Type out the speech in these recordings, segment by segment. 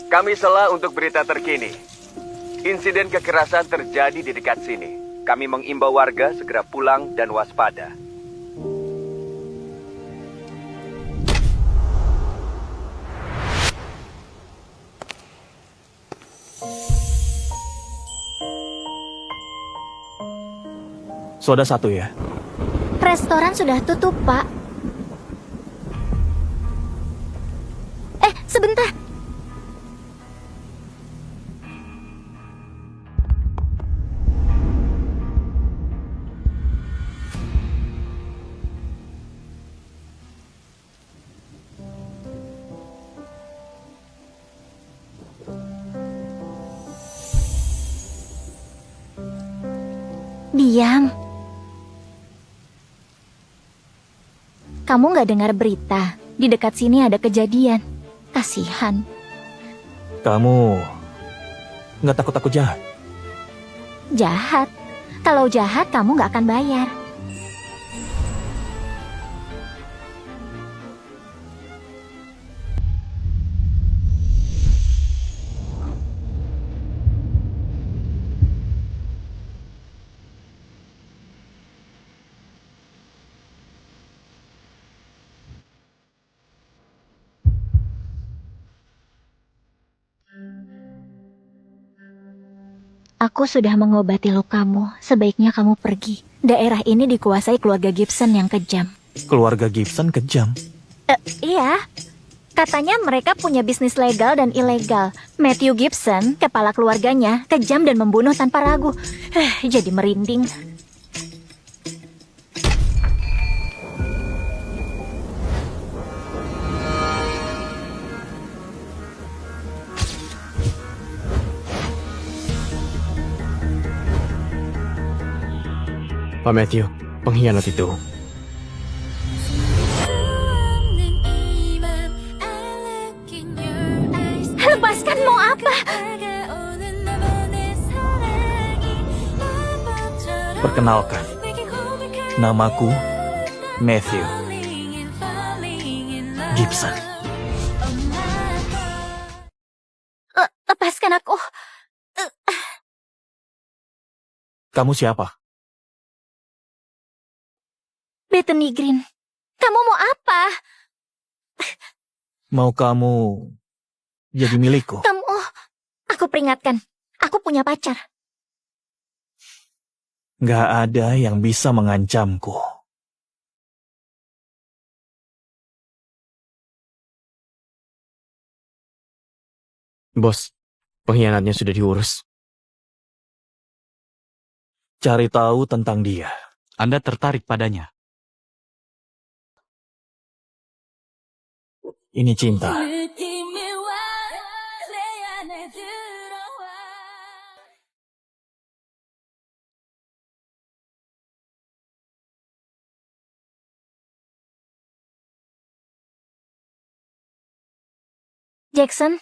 Kami Sela untuk berita terkini. Insiden kekerasan terjadi di dekat sini. Kami mengimbau warga segera pulang dan waspada. Soda satu ya. Restoran sudah tutup, Pak. Sebentar. Diam. Kamu nggak dengar berita? Di dekat sini ada kejadian. Kasihan. Kamu nggak takut-takut jahat? Jahat. Kalau jahat, kamu nggak akan bayar. Aku sudah mengobati lukamu. Sebaiknya kamu pergi. Daerah ini dikuasai keluarga Gibson yang kejam. Keluarga Gibson kejam. Iya. Katanya mereka punya bisnis legal dan ilegal. Matthew Gibson, kepala keluarganya, kejam dan membunuh tanpa ragu. Jadi merinding. Pak Matthew, pengkhianat itu. Lepaskan, mau apa? Perkenalkan, namaku Matthew Gibson. Lepaskan aku. Kamu siapa? Bethany Green. Kamu mau apa? Mau kamu jadi milikku? Aku peringatkan. Aku punya pacar. Nggak ada yang bisa mengancamku. Bos, pengkhianatnya sudah diurus. Cari tahu tentang dia. Anda tertarik padanya. Ini cinta. Jackson,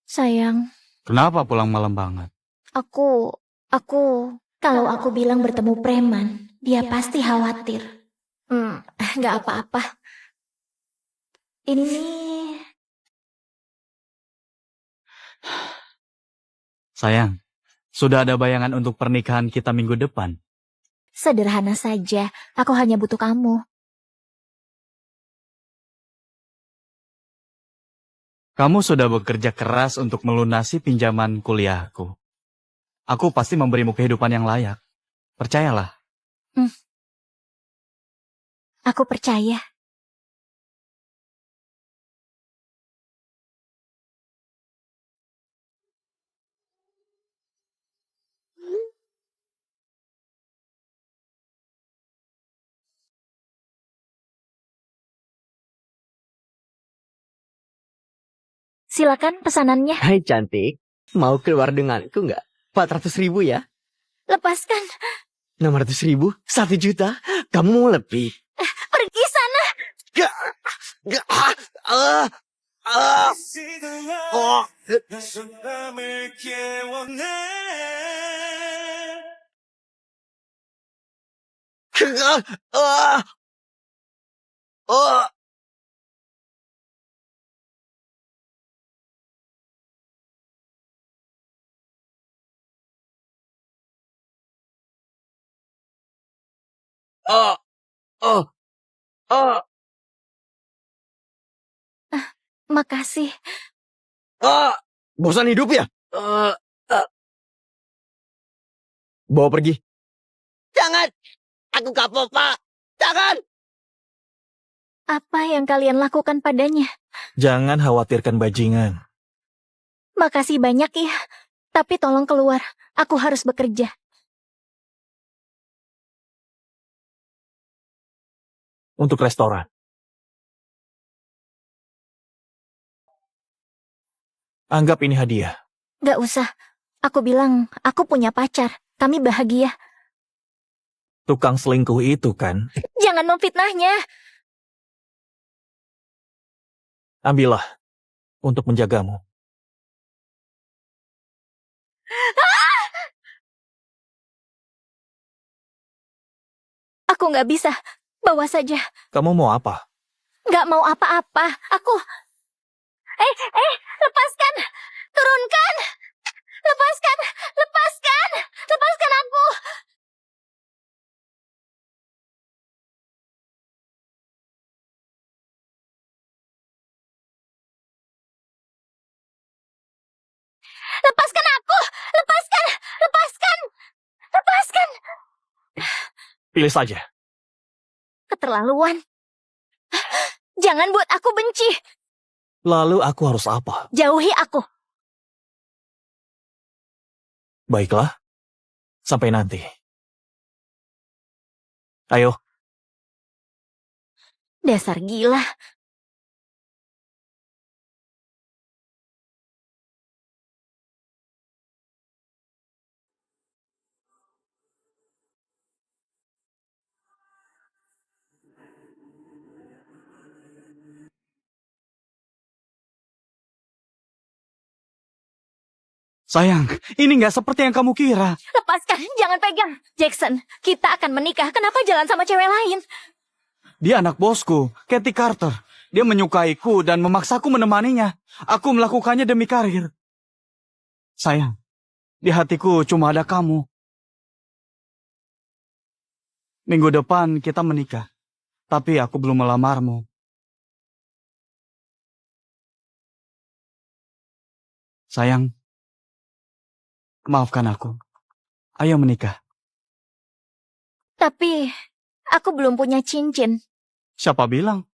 sayang, Kenapa pulang malam banget? aku, kalau aku bilang bertemu preman, dia pasti khawatir. Nggak apa-apa. Ini Sayang, sudah ada bayangan untuk pernikahan kita minggu depan. sederhana saja. Aku hanya butuh kamu. Kamu sudah bekerja keras untuk melunasi pinjaman kuliahku. Aku pasti memberimu kehidupan yang layak. Percayalah. Aku percaya. Silakan pesanannya. Hai cantik, mau keluar denganku nggak? 400.000 ya? Lepaskan. 600.000? 1 juta? Kamu mau lebih? Pergi sana. Gak, gak, oh. Oh, oh, oh, oh, Makasih. oh. Bosan hidup ya? Bawa pergi. Jangan. Aku kapok, Pak. Jangan. Apa yang kalian lakukan padanya? Jangan khawatirkan bajingan. Makasih banyak ya. Tapi tolong keluar. Aku harus bekerja. Untuk restoran. Anggap ini hadiah. Gak usah. Aku bilang, aku punya pacar. Kami bahagia. Tukang selingkuh itu kan. Jangan memfitnahnya. Ambillah. Untuk menjagamu. Aku gak bisa. Bawa saja. Kamu mau apa? Gak mau apa-apa. Aku... lepaskan. Turunkan. Lepaskan. Lepaskan. Lepaskan aku. Lepaskan aku. Lepaskan. Lepaskan. Lepaskan. Pilih saja. Keterlaluan. Jangan buat aku benci. Lalu aku harus apa? Jauhi aku. Baiklah. Sampai nanti. Ayo. Dasar gila. Sayang, ini nggak seperti yang kamu kira. Lepaskan. Jangan pegang. Jackson, kita akan menikah. Kenapa jalan sama cewek lain? Dia anak bosku, Kathy Carter. Dia menyukaiku dan memaksaku menemaninya. Aku melakukannya demi karir. Sayang, di hatiku cuma ada kamu. Minggu depan kita menikah. Tapi aku belum melamarmu. Sayang, maafkan aku. Ayo menikah. Tapi, aku belum punya cincin. Siapa bilang?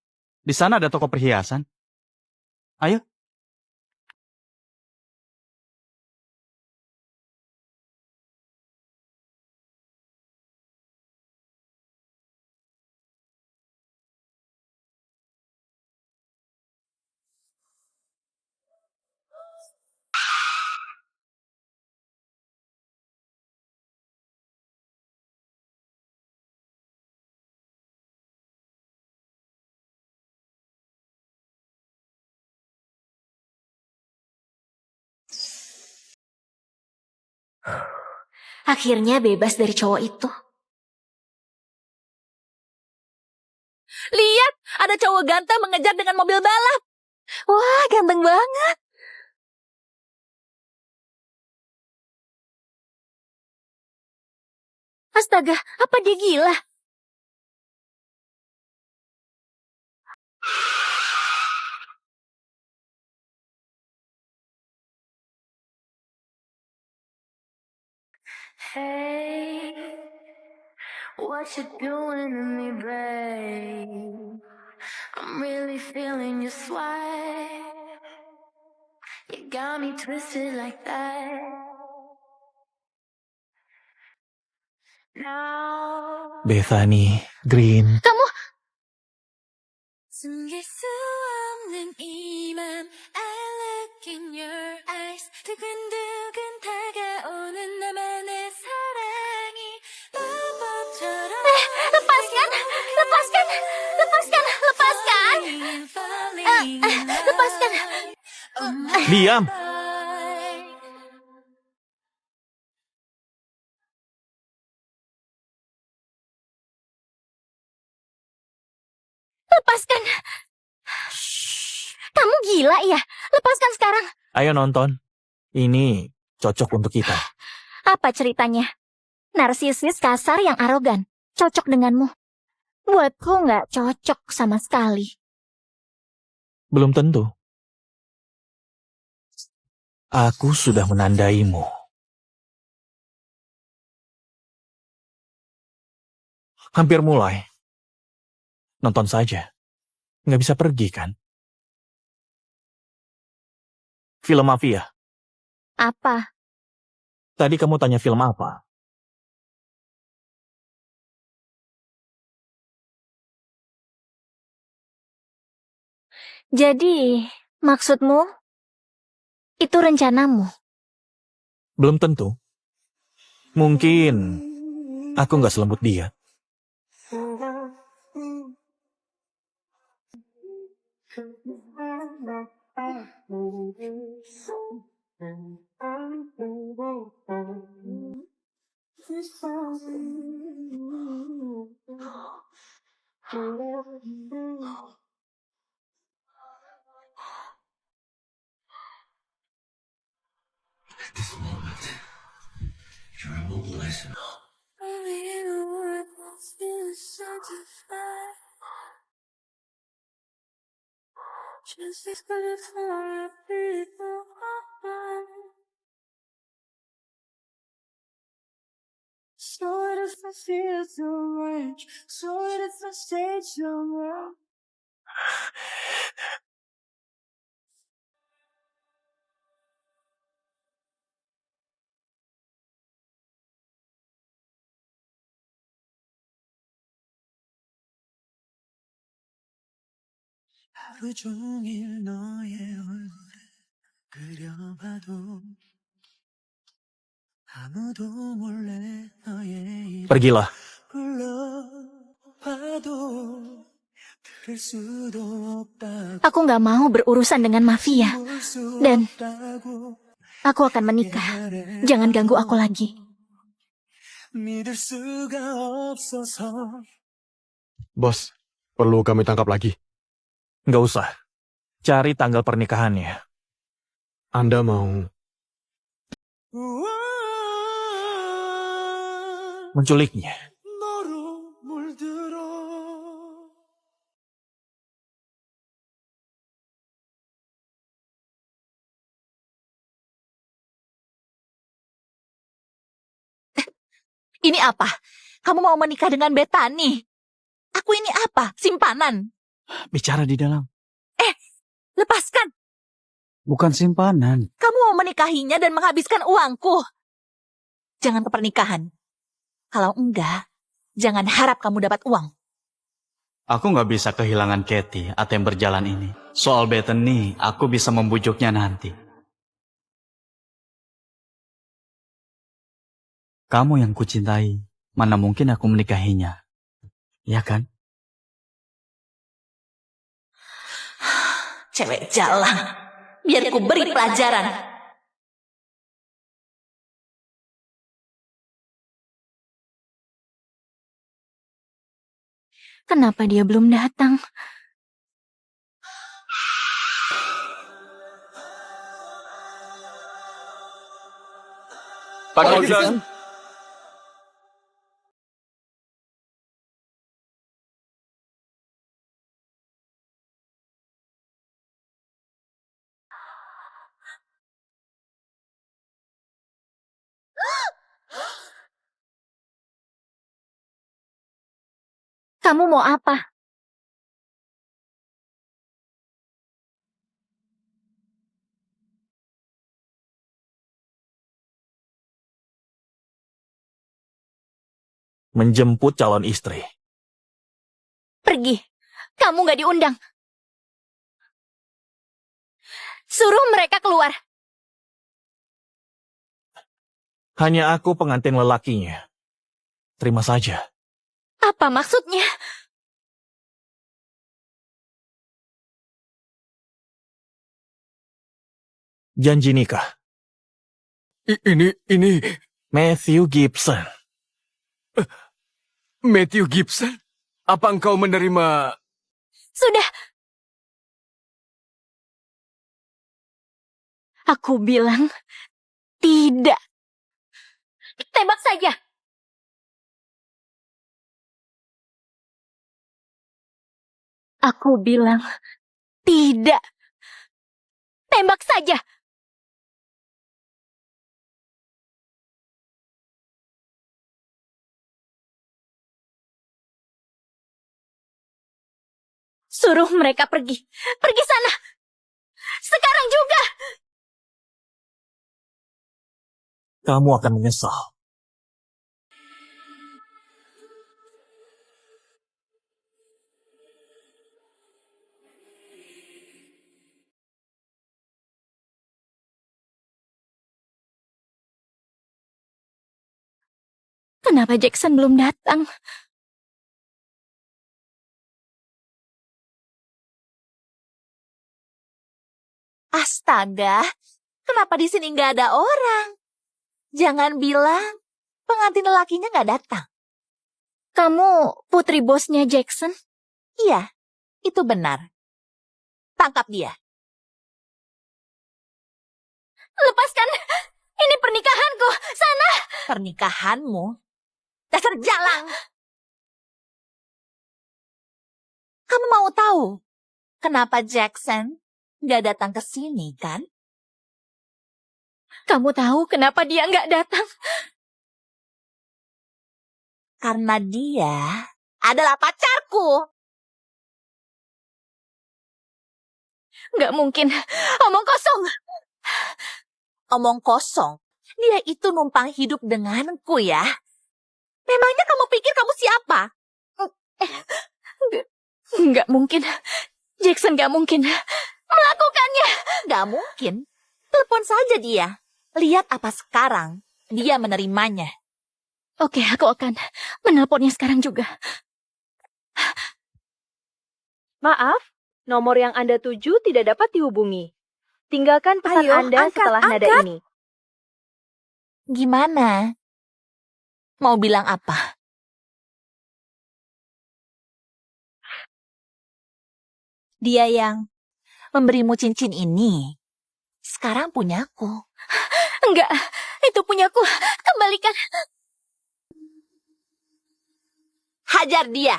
Di sana ada toko perhiasan. Ayo. Akhirnya bebas dari cowok itu. Lihat, ada cowok ganteng mengejar dengan mobil balap. Wah, ganteng banget. Astaga, apa dia gila? Hey, what you doing to me, babe? I'm really feeling your swag. You got me twisted like that. Now, Bethany Green. Kamu, 숨길 수 없는 이 맘. I look in your eyes. 두근두근 다가오는 나만의 사랑이 마법처럼. lepaskan, lepaskan, lepaskan, lepaskan. Lepaskan. Diam. lepaskan. Kamu gila ya? Lepaskan sekarang. Ayo nonton. Ini cocok untuk kita. Apa ceritanya? Narsisis kasar yang arogan. Cocok denganmu. Buatku nggak cocok sama sekali. Belum tentu. Aku sudah menandaimu. Hampir mulai. Nonton saja. Nggak bisa pergi, kan? Film mafia. Apa? Tadi kamu tanya film apa? Jadi, maksudmu? Itu rencanamu? Belum tentu. Mungkin aku nggak selembut dia. Only the word won't feel satisfied. Just as good for people apart. So what if I feel so right? So what if I stay somewhere? 하루 종일 너의 얼굴을 그려봐도 아무도 몰래 너의 이름 Pergilah. 불러봐도 들을 수도 없다고 Aku nggak mau berurusan dengan mafia. 볼 수 Dan 없다고 aku akan menikah. Jangan ganggu aku lagi. 믿을 수가 없어서 Bos, perlu kami tangkap lagi. Nggak usah. Cari tanggal pernikahannya. Anda mau... Menculiknya. 너로 물들어 Ini apa? Kamu mau menikah dengan Bethany? Aku ini apa? Simpanan? Bicara di dalam. Lepaskan! Bukan simpanan. Kamu mau menikahinya dan menghabiskan uangku. Jangan ke pernikahan. Kalau enggak, jangan harap kamu dapat uang. Aku nggak bisa kehilangan Katie atau yang berjalan ini. Soal Bethany, aku bisa membujuknya nanti. Kamu yang kucintai, mana mungkin aku menikahinya. Ya kan? Cewek jalan. Biar ku beri pelajaran. Kenapa dia belum datang? Pak Gibson. Kamu mau apa? Menjemput calon istri. Pergi. Kamu nggak diundang. Suruh mereka keluar. Hanya aku pengantin lelakinya. Terima saja. Apa maksudnya? Janji nikah. Ini Matthew Gibson. Matthew Gibson? Apa engkau menerima... Sudah. Aku bilang tidak. Tembak saja. Aku bilang tidak. Tembak saja. Suruh mereka pergi. Pergi sana. Sekarang juga. Kamu akan menyesal. Kenapa Jackson belum datang? Astaga, kenapa di sini nggak ada orang? Jangan bilang pengantin lelakinya nggak datang. Kamu putri bosnya Jackson? Iya, itu benar. Tangkap dia. Lepaskan. Ini pernikahanku. Sana. Pernikahanmu? Dasar jalang. Kamu mau tahu kenapa Jackson nggak datang ke sini, kan? Kamu tahu kenapa dia nggak datang? Karena dia adalah pacarku. Nggak mungkin. Omong kosong. Omong kosong. Dia itu numpang hidup denganku ya. Memangnya kamu pikir kamu siapa? Nggak mungkin. Jackson nggak mungkin melakukannya. Nggak mungkin. Telepon saja dia. Lihat apa sekarang dia menerimanya. Oke, aku akan menelponnya sekarang juga. Maaf, nomor yang Anda tuju tidak dapat dihubungi. Tinggalkan pesan Ayo, Anda angkat, setelah nada angkat. ini. Gimana? Mau bilang apa? Dia yang memberimu cincin ini sekarang punyaku. Enggak, itu punyaku. Kembalikan. Hajar dia.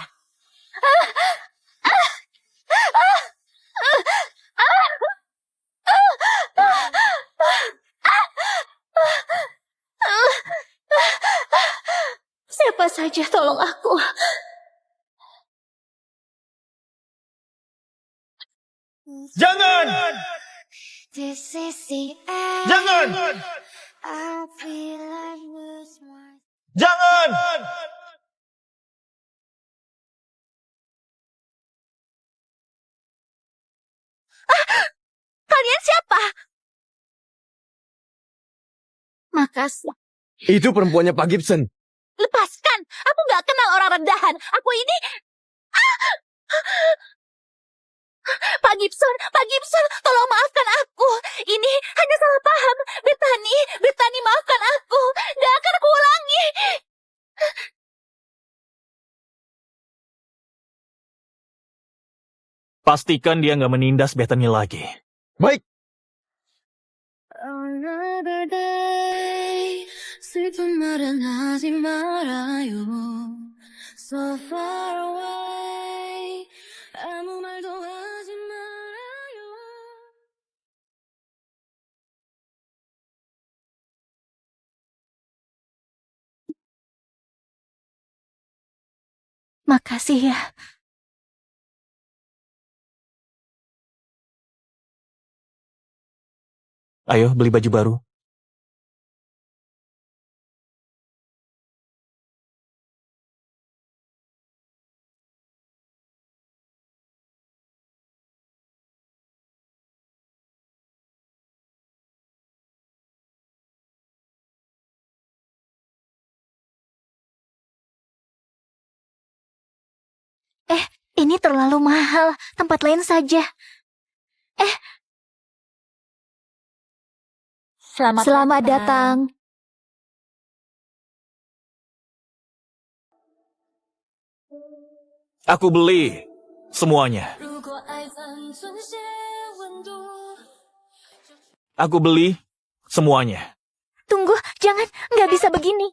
Siapa saja tolong aku. Jangan! This is the end. Jangan! I feel like lose my... Jangan! Kalian siapa? Makasih. Itu perempuannya Pak Gibson. Lepaskan. Aku nggak kenal orang rendahan. Aku ini... Pak Gibson, tolong maafkan aku. Ini hanya salah paham. Bethany, maafkan aku. Gak akan aku ulangi. Pastikan dia nggak menindas Bethany lagi. Baik, Another day 슬픈 말은 하지 말아요 So far away 아무 말도 하지 말아요 Makasih ya. Ayo beli baju baru. Ini terlalu mahal. Tempat lain saja. Selamat datang. Aku beli semuanya. Aku beli semuanya. Tunggu, jangan, nggak bisa begini.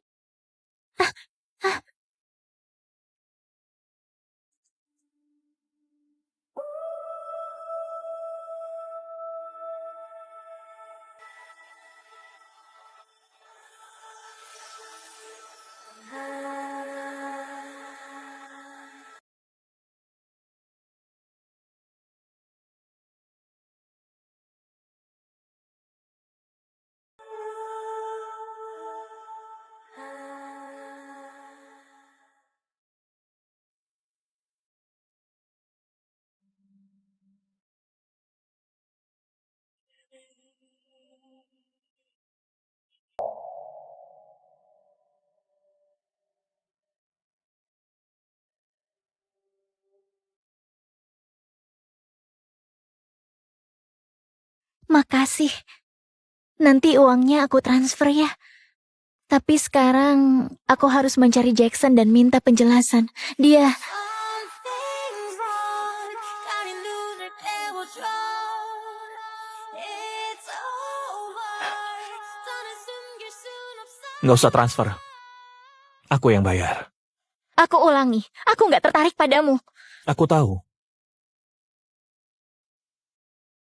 Makasih. Nanti uangnya aku transfer ya. Tapi sekarang aku harus mencari Jackson dan minta penjelasan. Dia... Nggak usah transfer. Aku yang bayar. Aku ulangi, aku nggak tertarik padamu. Aku tahu.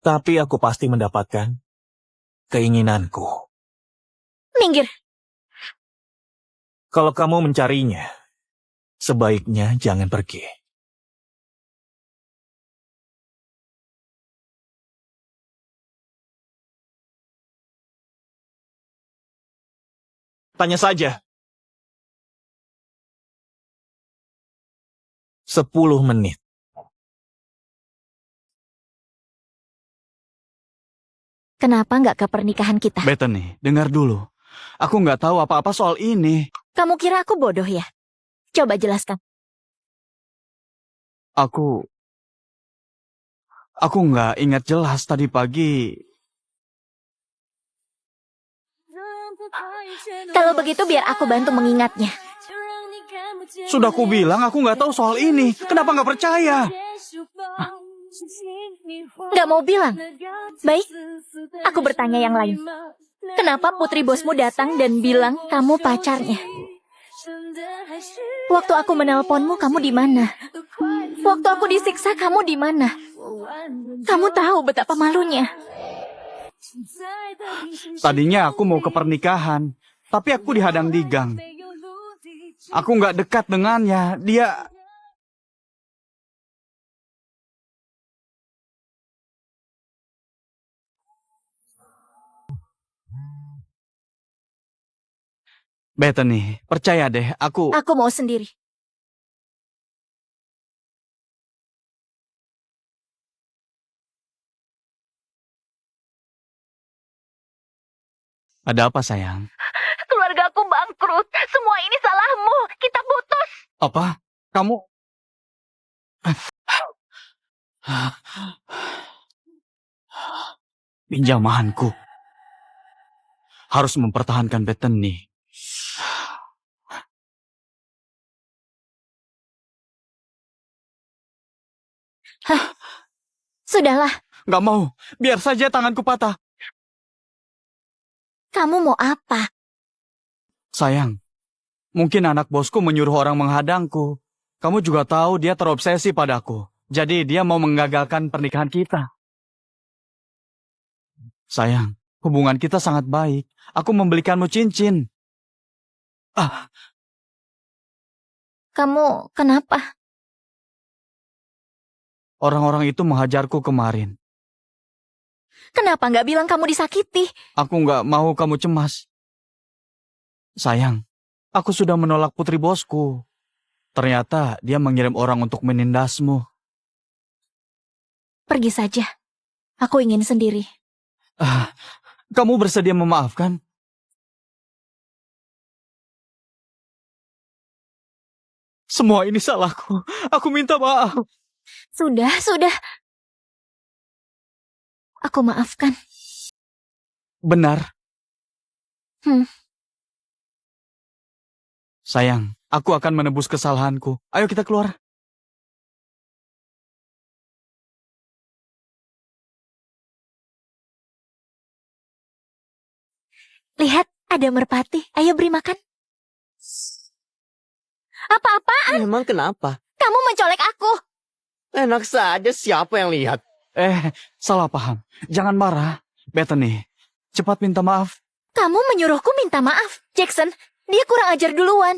Tapi aku pasti mendapatkan keinginanku. Minggir. Kalau kamu mencarinya, sebaiknya jangan pergi. Tanya saja. 10 menit. Kenapa nggak ke pernikahan kita? Bethany, dengar dulu. Aku nggak tahu apa-apa soal ini. Kamu kira aku bodoh ya? Coba jelaskan. Aku nggak ingat jelas tadi pagi. Kalau begitu biar aku bantu mengingatnya. Sudah aku bilang aku nggak tahu soal ini. Kenapa nggak percaya? Nggak mau bilang. Baik, aku bertanya yang lain. Kenapa putri bosmu datang dan bilang kamu pacarnya? Waktu aku menelponmu, kamu di mana? Waktu aku disiksa, kamu di mana? Kamu tahu betapa malunya. Tadinya aku mau ke pernikahan, tapi aku dihadang di gang. Aku nggak dekat dengannya. Dia... Bethany, percaya deh, aku Aku mau sendiri. Ada apa sayang? Keluargaku bangkrut. Semua ini salahmu. Kita putus. Apa? Kamu... Pinjamanku. Harus mempertahankan Bethany. Sudahlah, Nggak mau. Biar saja tanganku patah. kamu mau apa? Sayang, mungkin anak bosku menyuruh orang menghadangku. Kamu juga tahu dia terobsesi padaku. Jadi dia mau menggagalkan pernikahan kita. Sayang, hubungan kita sangat baik. Aku membelikanmu cincin. Kamu kenapa? Orang-orang itu menghajarku kemarin. Kenapa nggak bilang kamu disakiti? Aku nggak mau kamu cemas. Sayang, aku sudah menolak putri bosku. Ternyata dia mengirim orang untuk menindasmu. Pergi saja. Aku ingin sendiri. Kamu bersedia memaafkan? Semua ini salahku. Aku minta maaf. Sudah. Aku maafkan. Benar. Sayang, aku akan menebus kesalahanku. Ayo kita keluar. Lihat, ada merpati. Ayo beri makan. Apa-apaan? Emang kenapa? Kamu mencolek aku. Enak saja siapa yang lihat. Salah paham. Jangan marah. Bethany, cepat minta maaf. Kamu menyuruhku minta maaf. Jackson, dia kurang ajar duluan.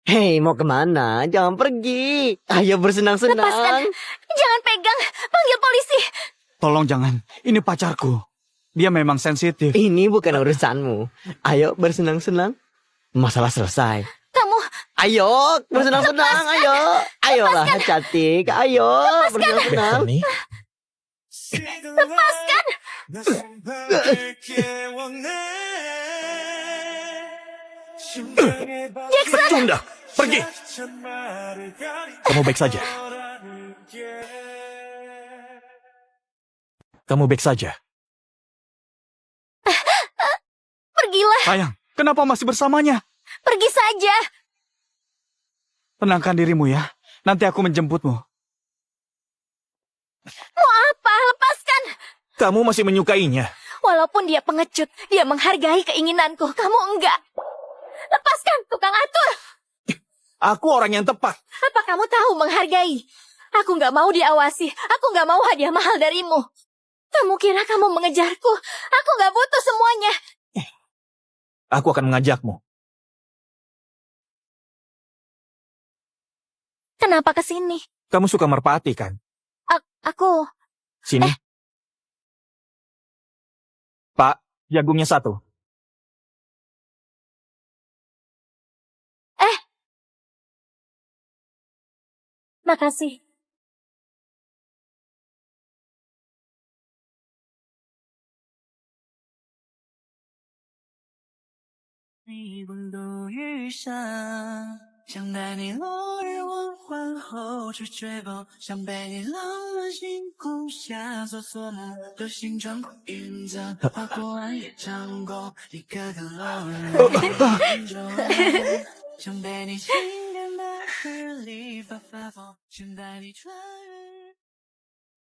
Hei, mau kemana? Jangan pergi. Ayo bersenang-senang. Lepaskan. Jangan pegang. Panggil polisi. Tolong jangan. Ini pacarku. Dia memang sensitif. Ini bukan urusanmu. Ayo bersenang-senang. Masalah selesai. Kamu, Ayo bersenang-senang. Ayo. Ayolah cantik. Ayo bersenang-senang. Bethany, lepaskan. tunda, pergi. Kamu baik saja. Kamu baik saja. pergilah. Sayang, kenapa masih bersamanya? Pergi saja. Tenangkan dirimu ya. Nanti aku menjemputmu. Mau apa? Lepaskan. Kamu masih menyukainya. Walaupun dia pengecut, dia menghargai keinginanku. Kamu enggak. Lepaskan, tukang atur. Aku orang yang tepat. Apa kamu tahu menghargai? Aku nggak mau diawasi. Aku nggak mau hadiah mahal darimu. Kamu kira kamu mengejarku? Aku nggak butuh semuanya. Aku akan mengajakmu. Kenapa ke sini? Kamu suka merpati kan? Aku... Sini. Pak, jagungnya 1. Makasih.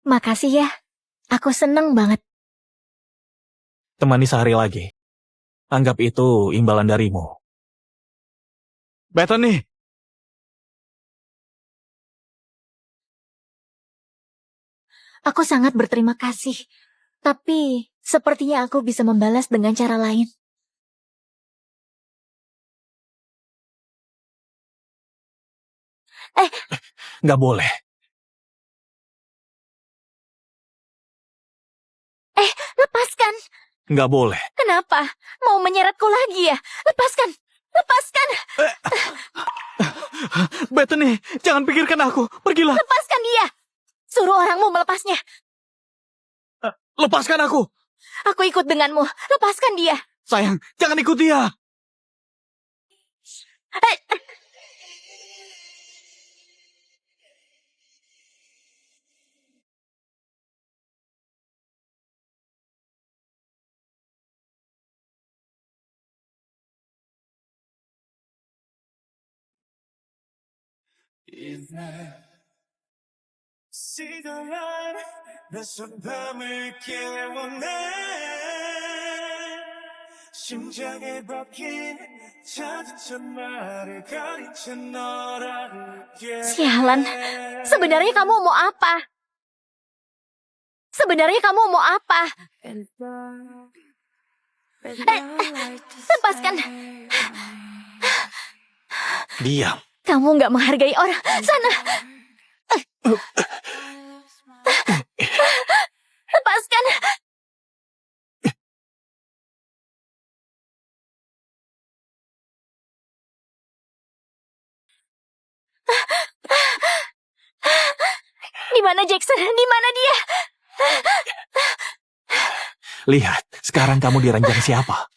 Makasih ya. Aku seneng banget. Temani sehari lagi. Anggap itu imbalan darimu. Bethany, Aku sangat berterima kasih. Tapi sepertinya aku bisa membalas dengan cara lain. Nggak boleh. Lepaskan. Nggak boleh. Kenapa? Mau menyeretku lagi ya? Lepaskan. Lepaskan. Bethany, jangan pikirkan aku. Pergilah. Lepaskan dia. Suruh orangmu melepasnya. Lepaskan aku. Aku ikut denganmu. Lepaskan dia. Sayang, jangan ikut dia. 시들한 낯선 밤을 깨워내 심장에 박힌 자주찬 말을 가린 채 너를 Sialan. Sebenarnya kamu mau apa? Sebenarnya kamu mau apa? Lepaskan. Diam. Kamu nggak menghargai orang. Sana. Lepaskan. Di mana Jackson? Di mana dia? Lihat, sekarang kamu diranjang siapa?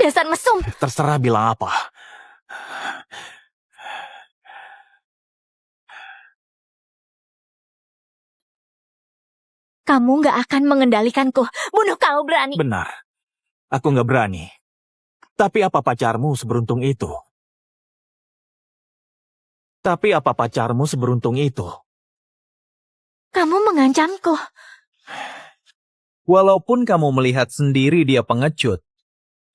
Dasar mesum. Terserah bilang apa. Kamu nggak akan mengendalikanku. Bunuh kalau berani. Benar. Aku nggak berani. Tapi apa pacarmu seberuntung itu? Kamu mengancamku. Walaupun kamu melihat sendiri dia pengecut,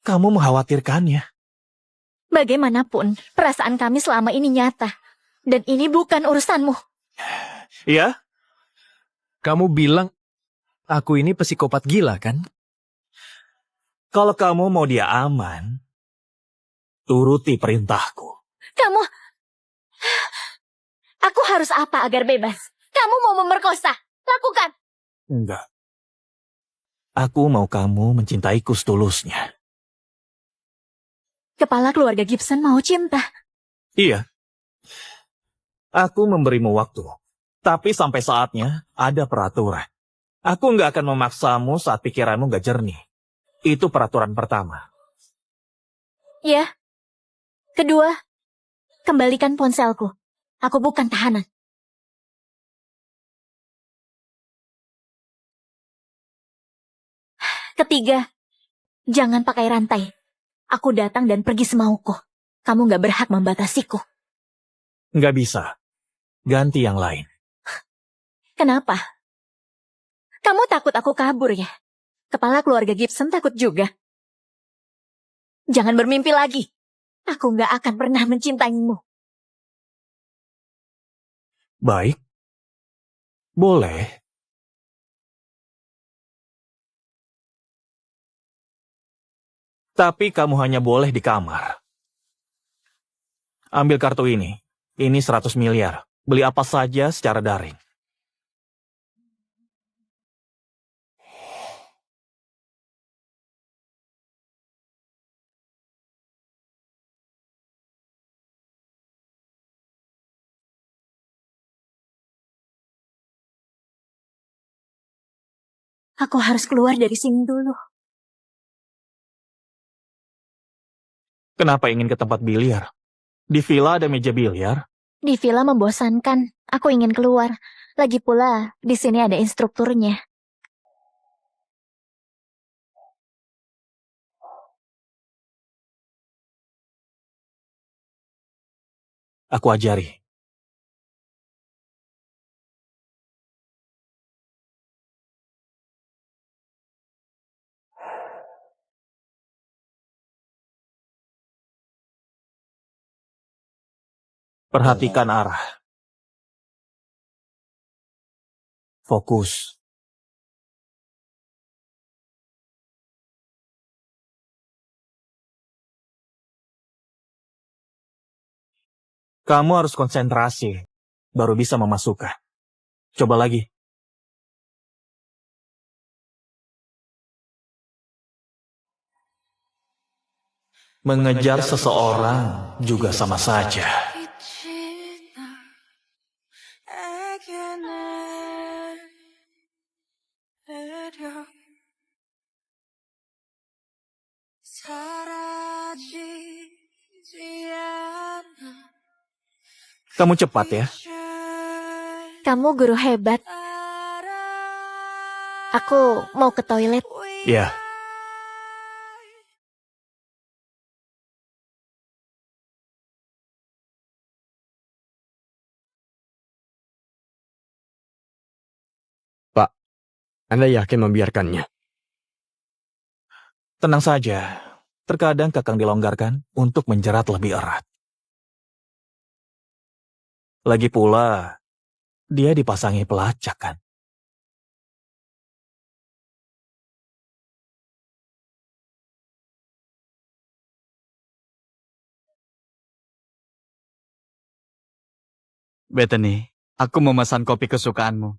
kamu mengkhawatirkannya. Bagaimanapun, perasaan kami selama ini nyata. Dan ini bukan urusanmu. Ya? Kamu bilang aku ini psikopat gila, kan? Kalau kamu mau dia aman, turuti perintahku. Kamu... Aku harus apa agar bebas? Kamu mau memerkosa? Lakukan. Enggak. Aku mau kamu mencintaiku setulusnya. Kepala keluarga Gibson mau cinta. Iya. Aku memberimu waktu. Tapi sampai saatnya ada peraturan. Aku nggak akan memaksamu saat pikiranmu nggak jernih. Itu peraturan pertama. Ya. Kedua, kembalikan ponselku. Aku bukan tahanan. Ketiga, jangan pakai rantai. Aku datang dan pergi semauku. Kamu nggak berhak membatasiku. Nggak bisa. Ganti yang lain. Kenapa? Kamu takut aku kabur ya? Kepala keluarga Gibson takut juga. Jangan bermimpi lagi. Aku nggak akan pernah mencintaimu. Baik. Boleh. Tapi kamu hanya boleh di kamar. Ambil kartu ini. Ini 100 miliar. Beli apa saja secara daring. Aku harus keluar dari sini dulu. Kenapa ingin ke tempat biliar? Di villa ada meja biliar. Di villa membosankan. Aku ingin keluar. Lagi pula, di sini ada instrukturnya. Aku ajari. Perhatikan arah. Fokus. Kamu harus konsentrasi, baru bisa memasukkan. Coba lagi. Mengejar seseorang juga sama saja. Kamu cepat ya. Kamu guru hebat. Aku mau ke toilet. Ya. Pak, Anda yakin membiarkannya? Tenang saja. Terkadang Kakang dilonggarkan untuk menjerat lebih erat. Lagi pula, dia dipasangi pelacak kan? Bethany, aku memesan kopi kesukaanmu.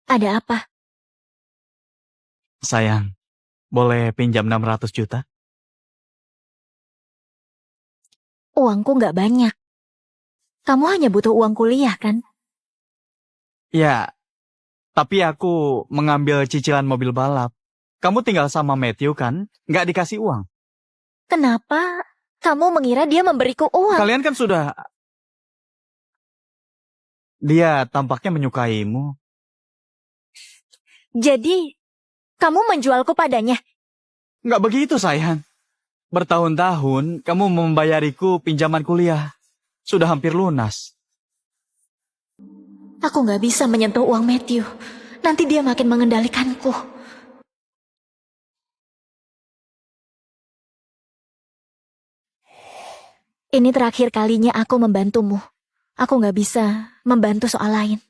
Ada apa? Sayang, boleh pinjam 600 juta? Uangku nggak banyak. Kamu hanya butuh uang kuliah, kan? Ya, tapi aku mengambil cicilan mobil balap. Kamu tinggal sama Matthew kan? Nggak dikasih uang. Kenapa Kamu mengira dia memberiku uang. Kalian kan sudah... Dia tampaknya menyukaimu. Jadi, kamu menjualku padanya. Nggak begitu, sayang. Bertahun-tahun kamu membayariku pinjaman kuliah. Sudah hampir lunas. Aku nggak bisa menyentuh uang Matthew. Nanti dia makin mengendalikanku. Ini terakhir kalinya aku membantumu. Aku nggak bisa membantu soal lain.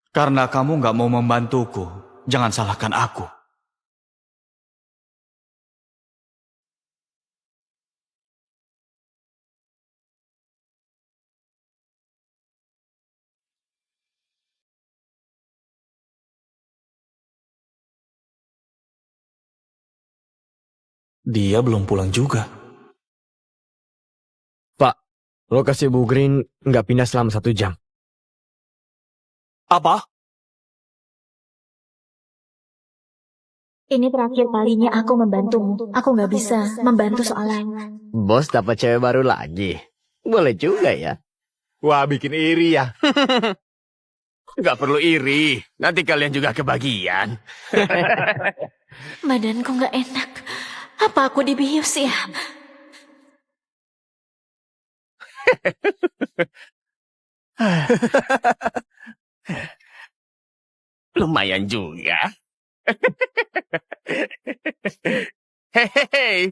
Karena kamu nggak mau membantuku, jangan salahkan aku. Dia belum pulang juga. Pak, lokasi Bu Green nggak pindah selama 1 jam. Apa? Ini terakhir kalinya aku membantumu. Aku nggak bisa membantu soal lain. Bos dapat cewek baru lagi. Boleh juga ya. Wah, bikin iri ya. Nggak perlu iri, nanti kalian juga kebagian. Badanku nggak enak. Apa aku dibius ya? Lumayan juga. Hehehe,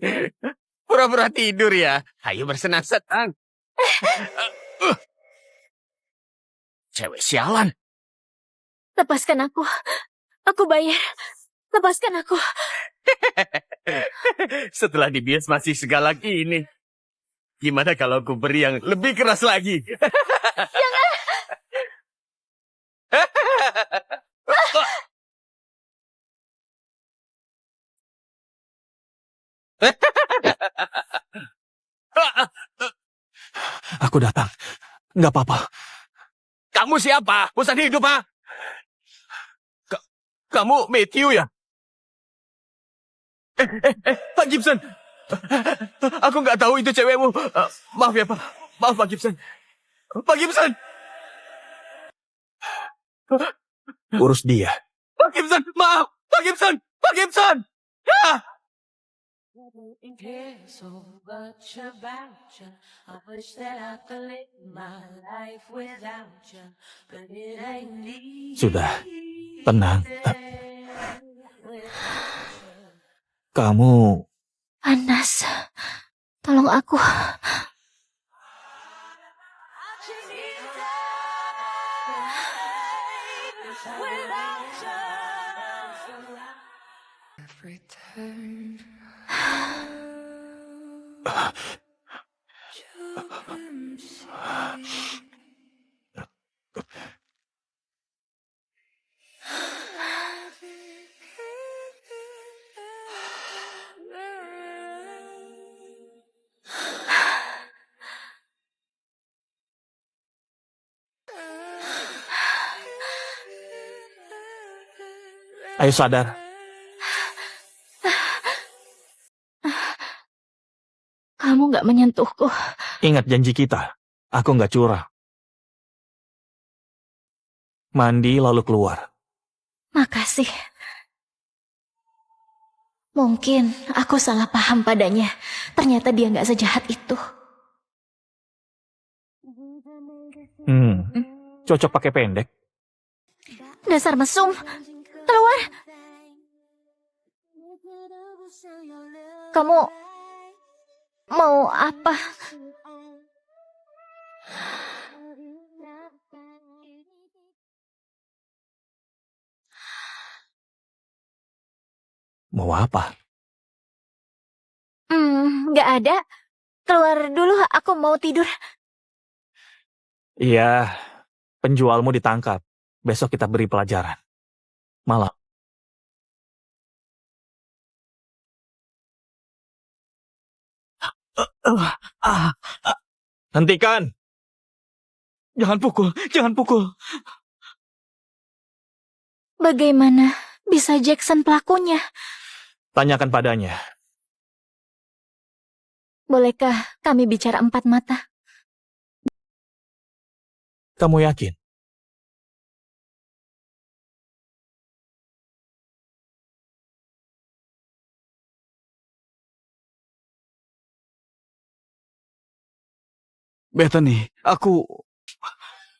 pura-pura tidur ya. Ayo bersenang-senang. Cewek sialan. Lepaskan aku. Aku bayar. Lepaskan aku. Setelah dibias masih segalak ini. Gimana kalau aku beri yang lebih keras lagi? Aku datang. Nggak apa-apa. Kamu siapa? Bosan hidup, ha? Kamu Matthew ya? Pak Gibson. Aku nggak tahu itu cewekmu. Maaf ya, Pak. Maaf, Pak Gibson. Pak Gibson. Urus dia. Pak Gibson, maaf. Pak Gibson. Pak Gibson. Ah! Didn't care so much about you. I wish that I could live my life without you, but it ain't easy. Sudah. Tenang. Kamu... Panas. Tolong aku. Ayo sadar. Kamu nggak menyentuhku. Ingat janji kita. Aku nggak curang. Mandi lalu keluar. Makasih. Mungkin aku salah paham padanya. Ternyata dia nggak sejahat itu. Cocok pakai pendek. Dasar mesum. Keluar. Kamu mau apa? Mau apa? Nggak ada. Keluar dulu, aku mau tidur. Iya, penjualmu ditangkap. Besok kita beri pelajaran. Malam. Hentikan! Jangan pukul, jangan pukul. Bagaimana bisa Jackson pelakunya? Tanyakan padanya. Bolehkah kami bicara empat mata? Kamu yakin? Bethany, aku...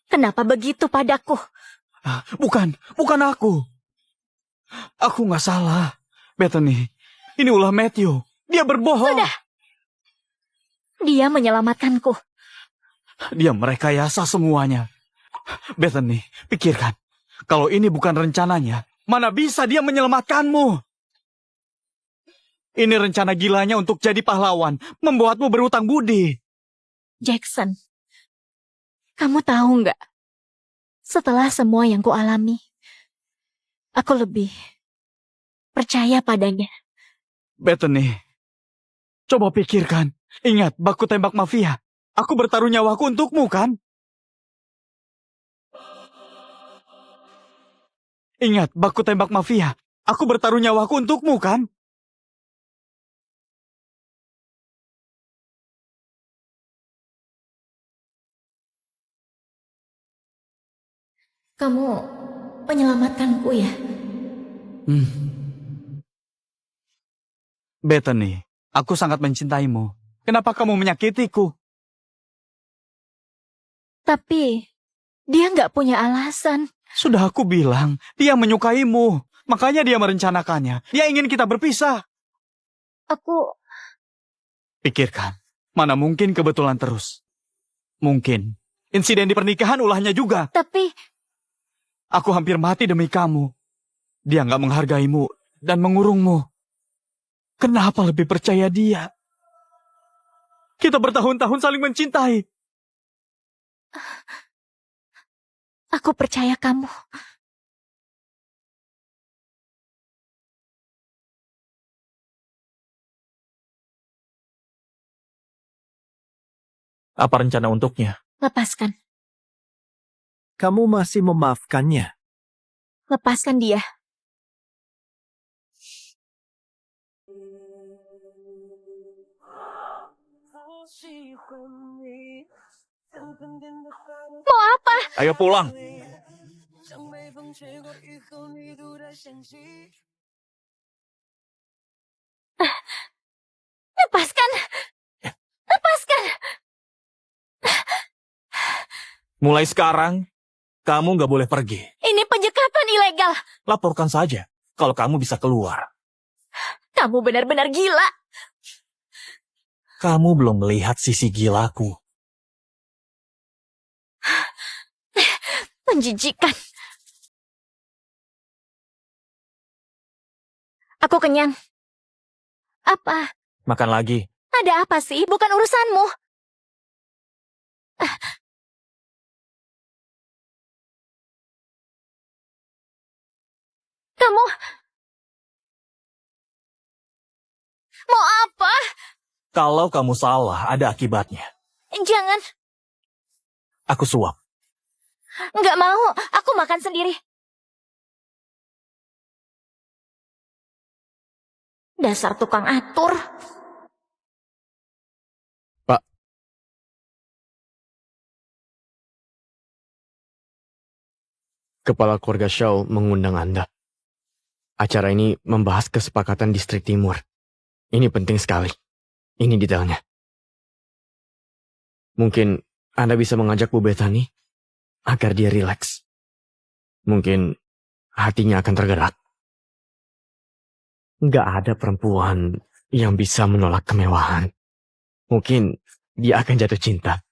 Kenapa begitu padaku? Bukan aku. Aku nggak salah. Bethany, ini ulah Matthew. Dia berbohong. Sudah. Dia menyelamatkanku. Dia merekayasa semuanya. Bethany, pikirkan. Kalau ini bukan rencananya, mana bisa dia menyelamatkanmu? Ini rencana gilanya untuk jadi pahlawan, membuatmu berutang budi. Jackson, kamu tahu nggak? Setelah semua yang kualami, aku lebih percaya padanya. Bethany, coba pikirkan. Ingat baku tembak mafia. Aku bertaruh nyawaku untukmu, kan? Ingat baku tembak mafia. Aku bertaruh nyawaku untukmu, kan? Kamu menyelamatkanku ya? Bethany, aku sangat mencintaimu. Kenapa kamu menyakitiku? Tapi dia nggak punya alasan. Sudah aku bilang, dia menyukaimu. Makanya dia merencanakannya. Dia ingin kita berpisah. Aku... Pikirkan, mana mungkin kebetulan terus. Mungkin, insiden di pernikahan ulahnya juga. Tapi... Aku hampir mati demi kamu. Dia nggak menghargaimu dan mengurungmu. Kenapa lebih percaya dia? Kita bertahun-tahun saling mencintai. Aku percaya kamu. Apa rencana untuknya? Lepaskan. Kamu masih memaafkannya. Lepaskan dia. Mau apa? Ayo pulang. Lepaskan. Lepaskan. Mulai sekarang, kamu nggak boleh pergi. Ini penyekatan ilegal. Laporkan saja kalau kamu bisa keluar. Kamu benar-benar gila. Kamu belum melihat sisi gilaku. Menjijikan. Aku kenyang. Apa? Makan lagi. Ada apa sih? Bukan urusanmu. Kamu... Mau apa? Kalau kamu salah, ada akibatnya. Jangan. Aku suap. Nggak mau. Aku makan sendiri. Dasar tukang atur. Pak. Kepala keluarga Shaw mengundang Anda. Acara ini membahas kesepakatan distrik timur. Ini penting sekali. Ini detailnya. Mungkin Anda bisa mengajak Bu Bethany agar dia rileks. Mungkin hatinya akan tergerak. Nggak ada perempuan yang bisa menolak kemewahan. Mungkin dia akan jatuh cinta.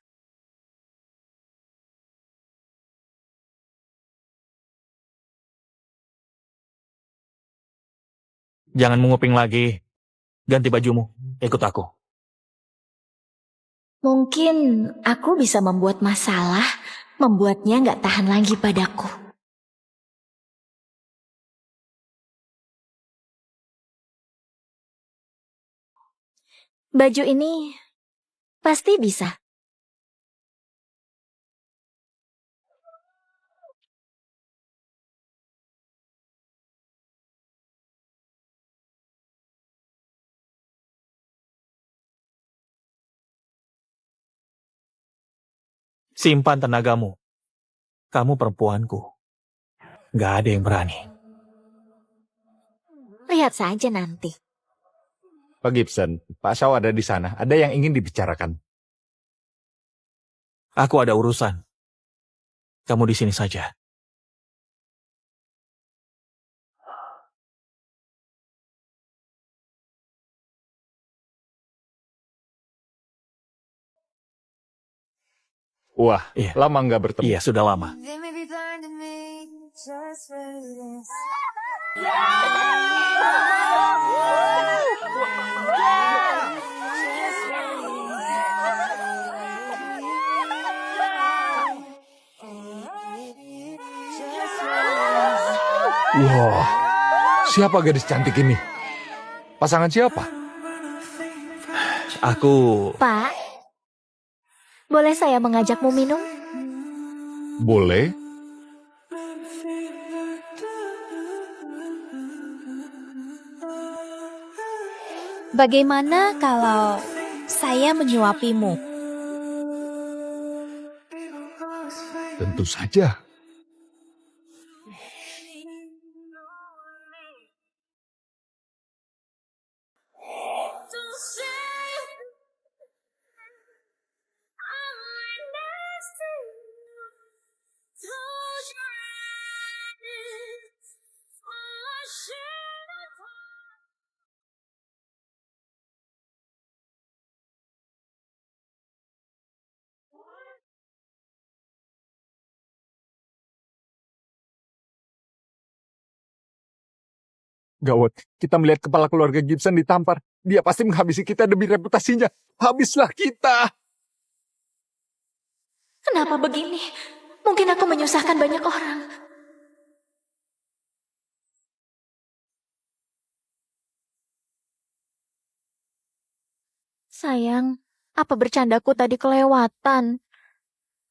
Jangan menguping lagi. Ganti bajumu. Ikut aku. Mungkin aku bisa membuat masalah, membuatnya nggak tahan lagi padaku. Baju ini pasti bisa. Simpan tenagamu. Kamu perempuanku. Gak ada yang berani. Lihat saja nanti. Pak Gibson, Pak Shaw ada di sana. Ada yang ingin dibicarakan. Aku ada urusan. Kamu di sini saja. Wah, Iya. lama nggak bertemu. Iya, sudah lama. They may be blind to me, just for this. Wah, siapa gadis cantik ini? Pasangan siapa? Aku... Pak, boleh saya mengajakmu minum? Boleh. Bagaimana kalau saya menyuapimu? Tentu saja. Gawat, kita melihat kepala keluarga Gibson ditampar. Dia pasti menghabisi kita demi reputasinya. Habislah kita. Kenapa begini? Mungkin aku menyusahkan banyak orang. Sayang, apa bercandaku tadi kelewatan?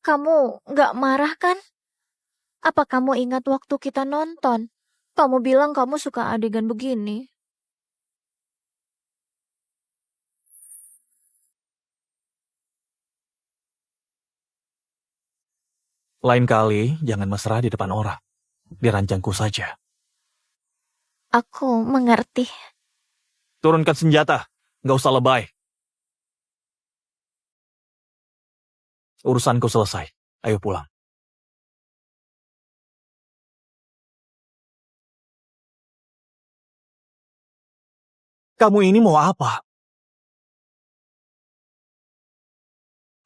Kamu gak marah kan? Apa kamu ingat waktu kita nonton? Kamu bilang kamu suka adegan begini. Lain kali, jangan mesra di depan orang. Di ranjangku saja. Aku mengerti. Turunkan senjata. Gak usah lebay. Urusanku selesai. Ayo pulang. Kamu ini mau apa?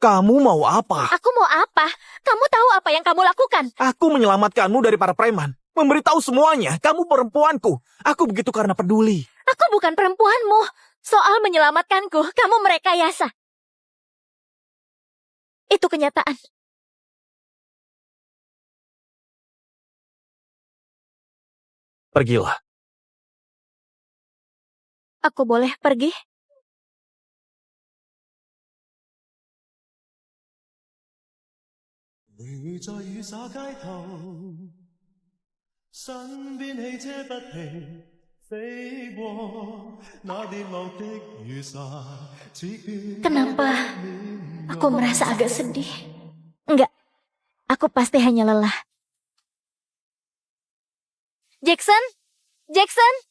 Kamu mau apa? Aku mau apa? Kamu tahu apa yang kamu lakukan? Aku menyelamatkanmu dari para preman. Memberitahu semuanya, kamu perempuanku. Aku begitu karena peduli. Aku bukan perempuanmu. Soal menyelamatkanku, kamu merekayasa. Itu kenyataan. Pergilah. Aku boleh pergi? Kenapa aku merasa agak sedih? Enggak, aku pasti hanya lelah. Jackson? Jackson?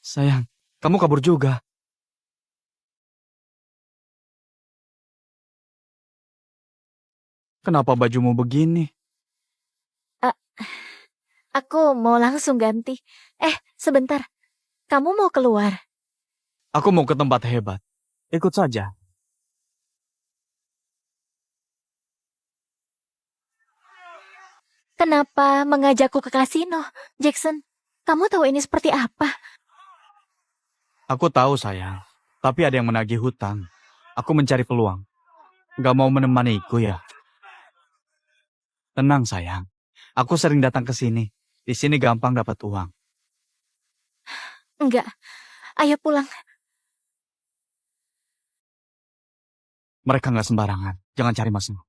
Sayang, kamu kabur juga. Kenapa bajumu begini? Aku mau langsung ganti. Sebentar. Kamu mau keluar? Aku mau ke tempat hebat. Ikut saja. Kenapa mengajakku ke kasino? Jackson, kamu tahu ini seperti apa? Aku tahu sayang, tapi ada yang menagih hutang. Aku mencari peluang. Gak mau menemaniku ya? Tenang sayang, aku sering datang ke sini. Di sini gampang dapat uang. Enggak, ayo pulang. Mereka gak sembarangan, jangan cari masalah.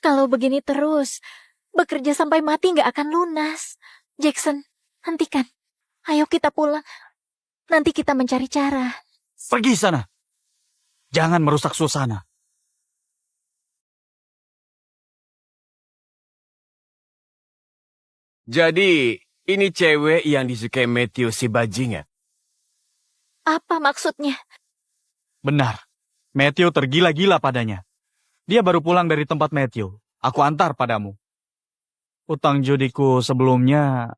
Kalau begini terus, bekerja sampai mati nggak akan lunas. Jackson, hentikan. Ayo kita pulang. Nanti kita mencari cara. Pergi sana. Jangan merusak suasana. Jadi, ini cewek yang disukai Matthew si bajingan. Apa maksudnya? Benar. Matthew tergila-gila padanya. Dia baru pulang dari tempat Matthew. Aku antar padamu. Utang judiku sebelumnya...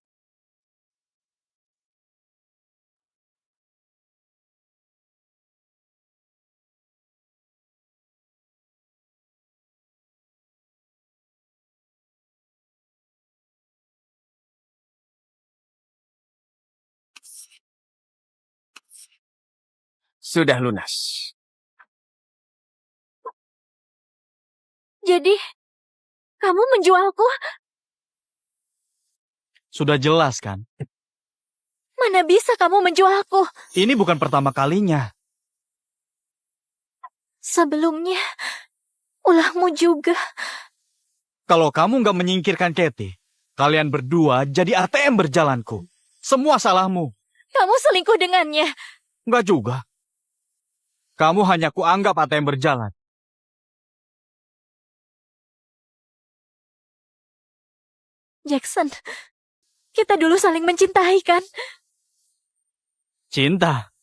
Sudah lunas. Jadi, kamu menjualku? Sudah jelas kan? Mana bisa kamu menjualku? Ini bukan pertama kalinya. Sebelumnya, ulahmu juga. Kalau kamu nggak menyingkirkan Kathy, kalian berdua jadi ATM berjalanku. Semua salahmu. Kamu selingkuh dengannya. Nggak juga. Kamu hanya kuanggap ATM berjalan. Jackson, kita dulu saling mencintai kan? Cinta.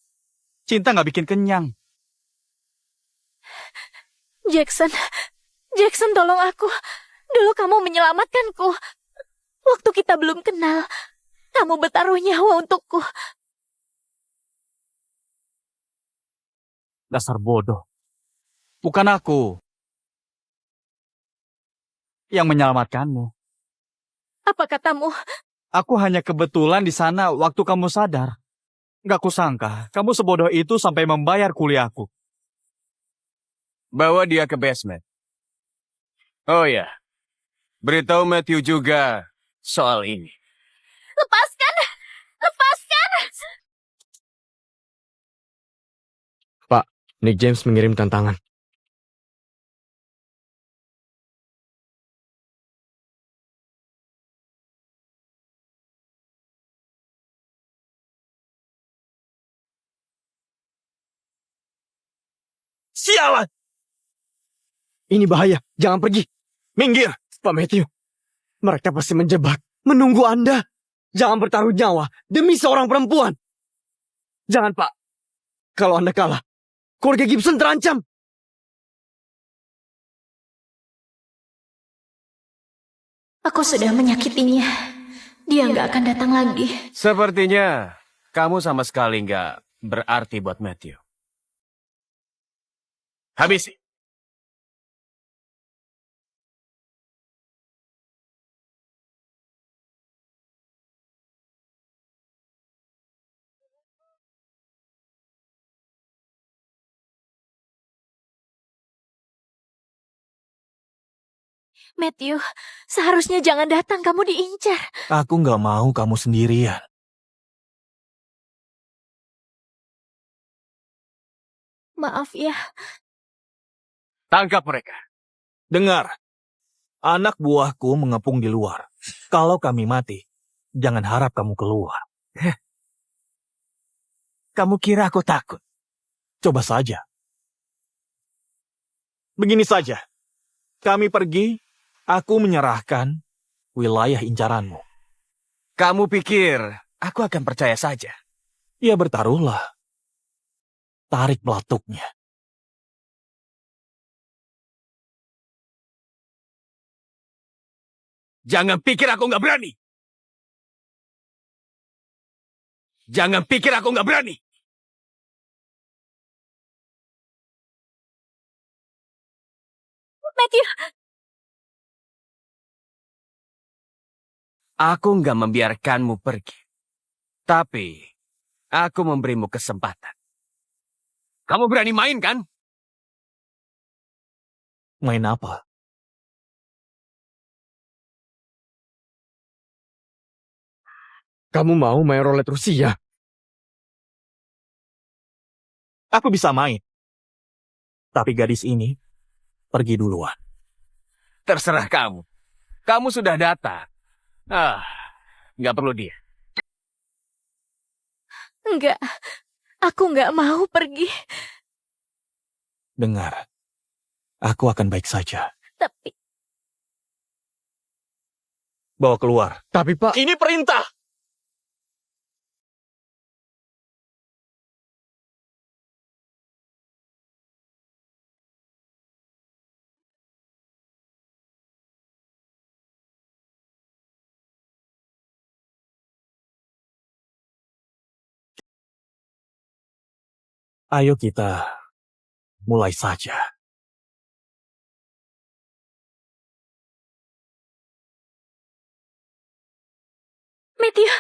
Cinta nggak bikin kenyang. Jackson, Jackson tolong aku. Dulu kamu menyelamatkanku. Waktu kita belum kenal, kamu bertaruh nyawa untukku. Dasar bodoh. Bukan aku yang menyelamatkanmu. Apa katamu? Aku hanya kebetulan di sana waktu kamu sadar. Gak kusangka kamu sebodoh itu sampai membayar kuliahku. Bawa dia ke basement. Oh ya, beritahu Matthew juga soal ini. Lepaskan! Lepaskan! Pak, Nick James mengirim tantangan. Sialan! Ini bahaya, jangan pergi. Minggir! Pak Matthew, mereka pasti menjebak, menunggu Anda. Jangan bertaruh nyawa demi seorang perempuan. Jangan, Pak. Kalau Anda kalah, keluarga Gibson terancam. Aku sudah menyakitinya. Dia nggak akan datang lagi. Sepertinya kamu sama sekali nggak berarti buat Matthew. Habisi. Matthew, seharusnya jangan datang, kamu diincar. Aku nggak mau kamu sendirian. Maaf ya. Tangkap mereka. Dengar, anak buahku mengepung di luar. Kalau kami mati, jangan harap kamu keluar. Kamu kira aku takut? Coba saja. Begini saja, kami pergi, aku menyerahkan wilayah incaranmu. Kamu pikir aku akan percaya saja? Ya bertaruhlah. Tarik pelatuknya. Jangan pikir aku nggak berani. Jangan pikir aku nggak berani. Matthew, Aku nggak membiarkanmu pergi. Tapi, aku memberimu kesempatan. Kamu berani main, kan? Main apa? Kamu mau main roulette Rusia? Aku bisa main. Tapi gadis ini pergi duluan. Terserah kamu. Kamu sudah datang. Nggak perlu dia. Enggak, aku nggak mau pergi. Dengar, aku akan baik saja. Tapi Bawa keluar. Tapi Pak, Ini perintah. Ayo kita mulai saja. Matthew,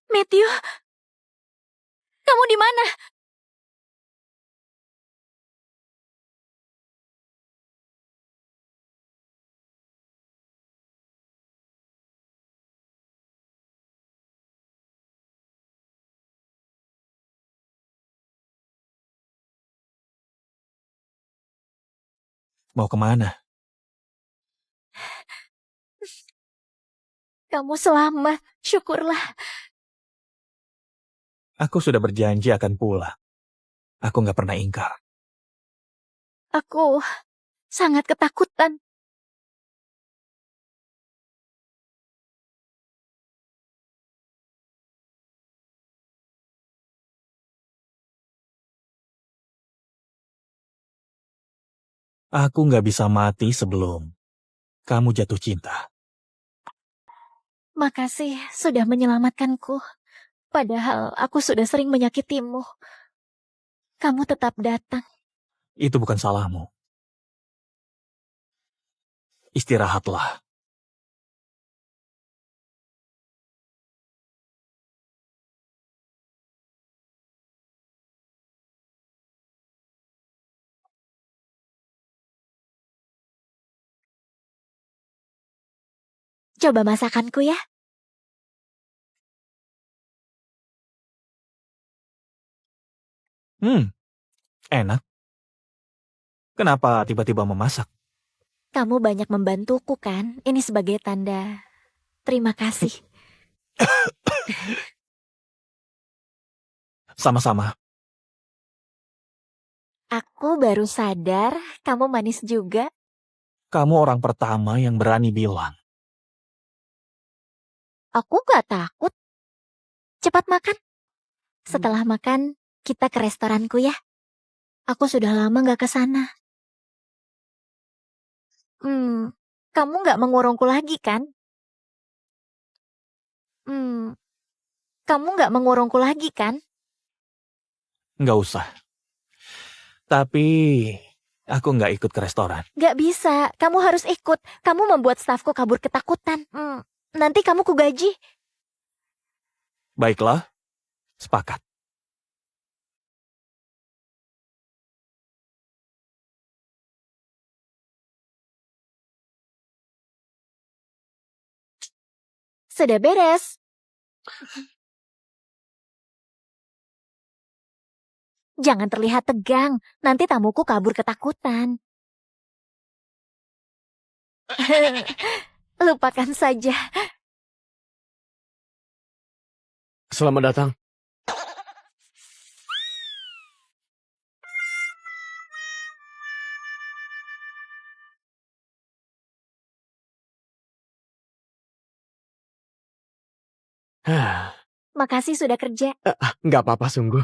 Matthew, kamu di mana? Mau kemana? Kamu selamat, syukurlah. Aku sudah berjanji akan pulang. Aku nggak pernah ingkar. Aku sangat ketakutan. Aku nggak bisa mati sebelum kamu jatuh cinta. Makasih sudah menyelamatkanku. Padahal aku sudah sering menyakitimu. Kamu tetap datang. Itu bukan salahmu. Istirahatlah. Coba masakanku ya. Enak. Kenapa tiba-tiba memasak? Kamu banyak membantuku kan? Ini sebagai tanda terima kasih. Sama-sama. Aku baru sadar kamu manis juga. Kamu orang pertama yang berani bilang. Aku gak takut. Cepat makan. Setelah makan, kita ke restoranku ya. Aku sudah lama gak ke sana. Kamu gak mengurungku lagi kan? Kamu gak mengurungku lagi kan? Nggak usah. Tapi aku nggak ikut ke restoran. Gak bisa, kamu harus ikut. Kamu membuat stafku kabur ketakutan. Nanti kamu kugaji. Baiklah. Sepakat. Sudah beres. Jangan terlihat tegang, nanti tamuku kabur ketakutan. Lupakan saja. selamat datang. Makasih sudah kerja. Nggak apa-apa sungguh.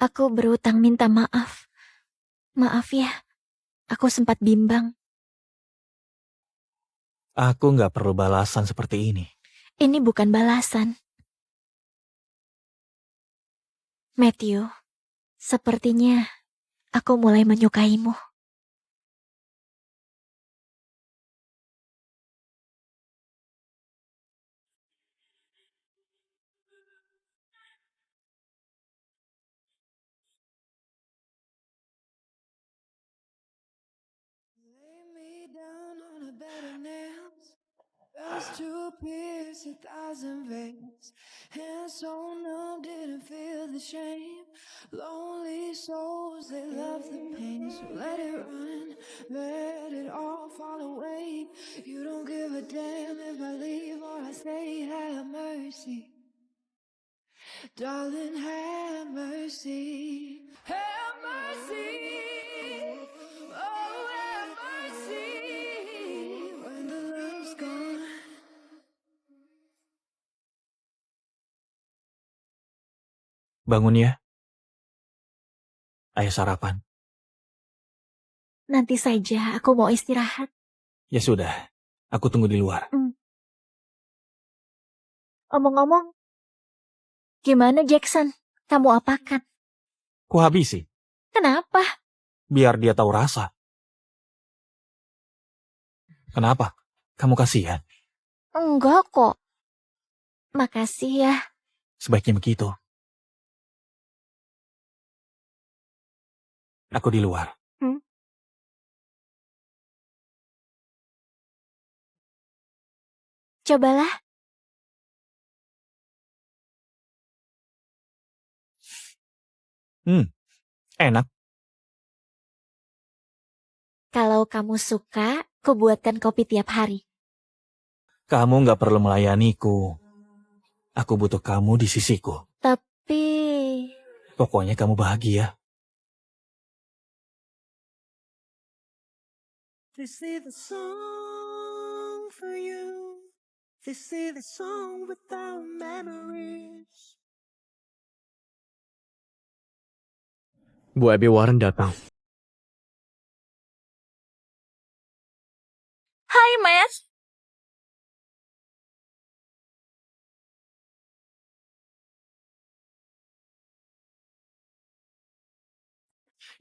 Aku berutang minta maaf. Maaf ya, aku sempat bimbang. Aku nggak perlu balasan seperti ini. Ini bukan balasan. Matthew, sepertinya aku mulai menyukaimu. Lost to pierce 1,000 veins. Hands so numb, didn't feel the shame. Lonely souls, they love the pain. So let it run, let it all fall away. You don't give a damn if I leave or I stay. Have mercy, darling, have mercy. Have mercy. Oh, have mercy. When the love's gone. Bangun ya. Ayo sarapan. Nanti saja, aku mau istirahat. Ya sudah, aku tunggu di luar. Omong-omong, gimana Jackson? Kamu apakan? Ku habisi, Kenapa? biar dia tahu rasa. Kenapa? Kamu kasihan? Enggak kok. Makasih ya. Sebaiknya begitu. Aku di luar. Cobalah. Enak. Kalau kamu suka, ku buatkan kopi tiap hari. Kamu nggak perlu melayaniku. Aku butuh kamu di sisiku. Tapi... Pokoknya kamu bahagia. This is the song for you. This is the song without memories. Bu Abby Warren datang. Hai, Matt.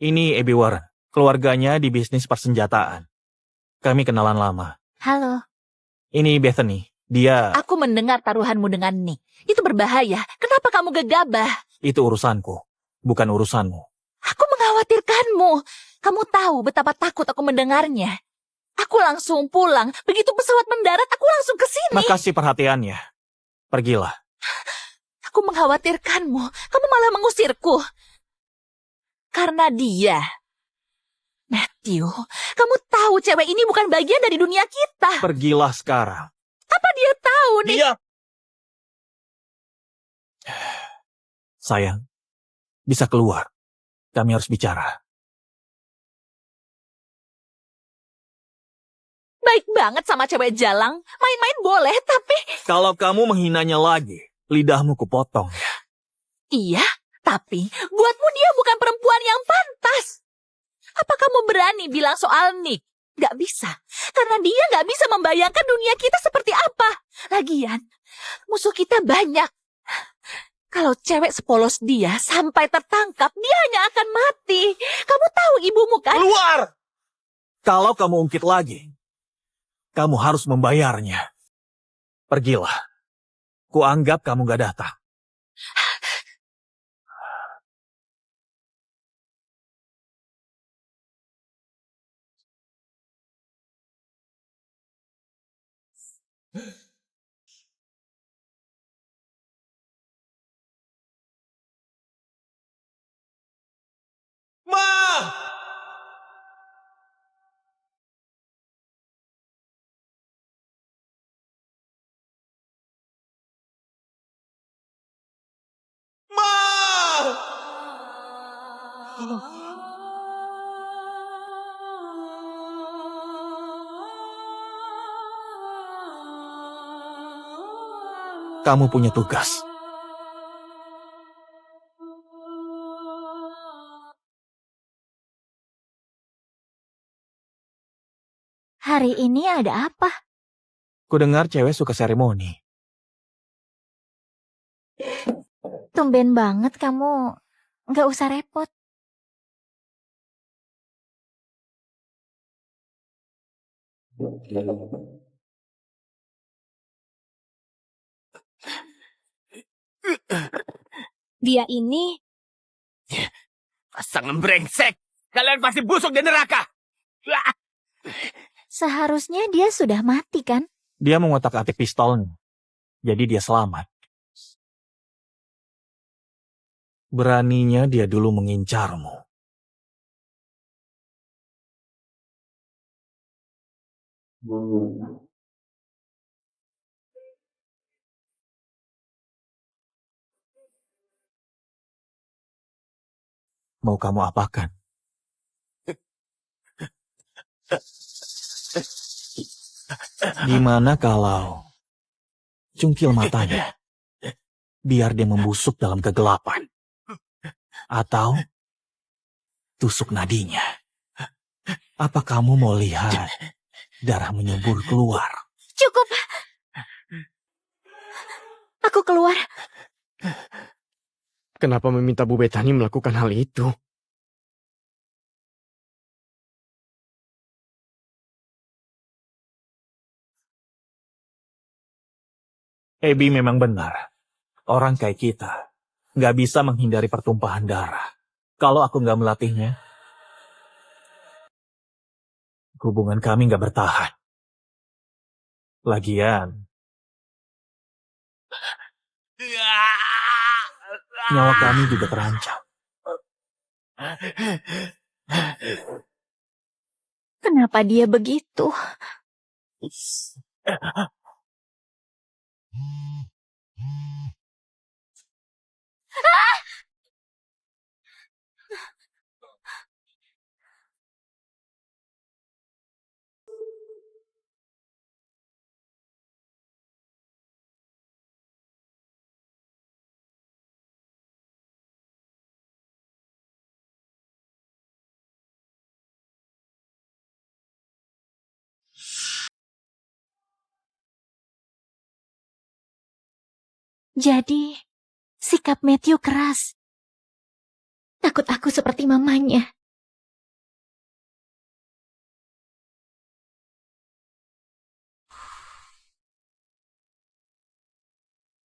Ini Abby Warren. Keluarganya di bisnis persenjataan. Kami kenalan lama. Halo. Ini Bethany. Dia... Aku mendengar taruhanmu dengan Nick. Itu berbahaya. Kenapa kamu gegabah? Itu urusanku. Bukan urusanmu. Aku mengkhawatirkanmu. Kamu tahu betapa takut aku mendengarnya. Aku langsung pulang. Begitu pesawat mendarat, aku langsung ke sini. Makasih perhatiannya. Pergilah. Aku mengkhawatirkanmu. Kamu malah mengusirku. Karena dia. Matthew, kamu tahu cewek ini bukan bagian dari dunia kita. Pergilah sekarang. Apa dia tahu, Nick? Dia... Sayang, bisa keluar. Kami harus bicara. Baik banget sama cewek jalang. Main-main boleh, tapi... Kalau kamu menghinanya lagi, lidahmu kupotong. Iya, tapi buatmu dia bukan perempuan yang pantas. Apa kamu berani bilang soal Nick? Gak bisa, karena dia gak bisa membayangkan dunia kita seperti apa. Lagian, musuh kita banyak. Kalau cewek sepolos dia sampai tertangkap, dia hanya akan mati. Kamu tahu ibumu kan? Keluar! Kalau kamu ungkit lagi, kamu harus membayarnya. Pergilah. Kuanggap kamu gak datang. Ma! Kamu punya tugas. Hari ini ada apa? Kudengar cewek suka seremoni. Tumben banget kamu. Nggak usah repot. Dia ini... Pasangan brengsek. Kalian pasti busuk di neraka. Seharusnya dia sudah mati kan? Dia mengotak-atik pistolnya, jadi dia selamat. Beraninya dia dulu mengincarmu. Mau kamu apakan? Gimana kalau cungkil matanya, biar dia membusuk dalam kegelapan? Atau tusuk nadinya? Apa kamu mau lihat darah menyembur keluar? Cukup. Aku keluar. Kenapa meminta Bu Bethany melakukan hal itu? Abby memang benar. Orang kayak kita nggak bisa menghindari pertumpahan darah. Kalau aku nggak melatihnya, hubungan kami nggak bertahan. Lagian, nyawa kami juga terancam. Kenapa dia begitu? Jadi, sikap Matthew keras. Takut aku seperti mamanya.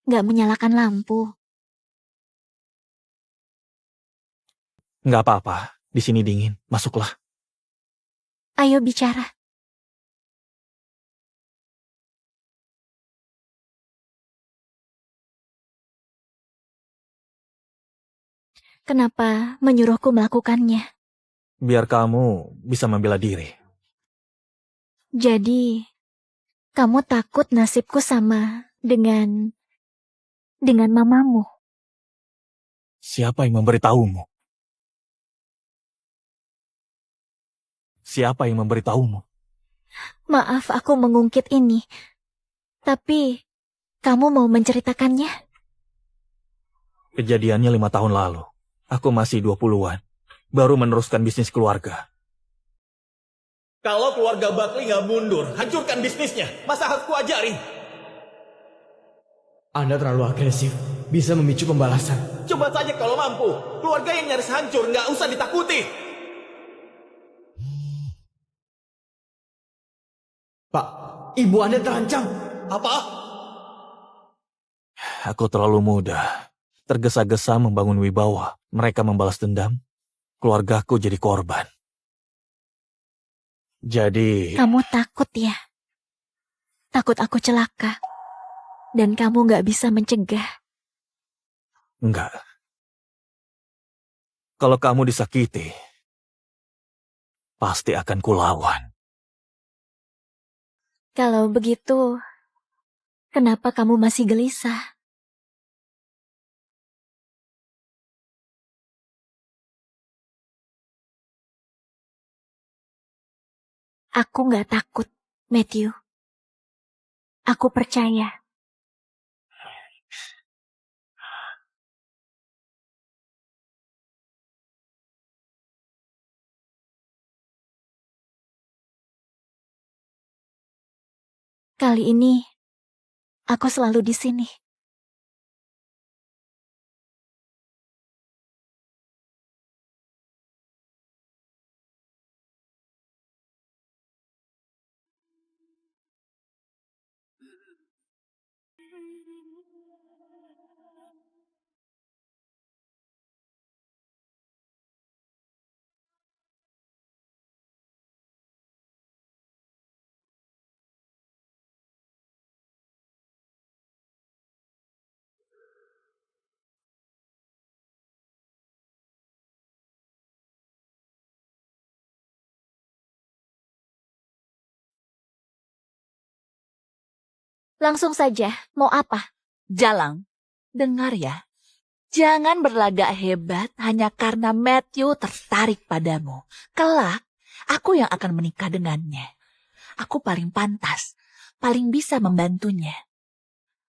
Gak menyalakan lampu. Nggak apa-apa, di sini dingin. Masuklah. Ayo bicara. Kenapa menyuruhku melakukannya? Biar kamu bisa membela diri. Jadi, kamu takut nasibku sama dengan mamamu? Siapa yang memberitahumu? Siapa yang memberitahumu? Maaf aku mengungkit ini. Tapi, kamu mau menceritakannya? Kejadiannya 5 tahun lalu. Aku masih 20-an. Baru meneruskan bisnis keluarga. Kalau keluarga Buckley nggak mundur, hancurkan bisnisnya. Masa harus kuajarin? Anda terlalu agresif. Bisa memicu pembalasan. Coba saja kalau mampu. Keluarga yang nyaris hancur nggak usah ditakuti. Pak, ibu Anda terancam. Apa? Aku terlalu muda. Tergesa-gesa membangun wibawa. Mereka membalas dendam. Keluargaku jadi korban. Jadi... Kamu takut ya? Takut aku celaka. Dan kamu gak bisa mencegah. Enggak. Kalau kamu disakiti, pasti akan kulawan. Kalau begitu, kenapa kamu masih gelisah? Aku gak takut, Matthew. Aku percaya. Kali ini, aku selalu di sini. Langsung saja, mau apa? Jalang, dengar ya. Jangan berlagak hebat hanya karena Matthew tertarik padamu. Kelak, aku yang akan menikah dengannya. Aku paling pantas, paling bisa membantunya.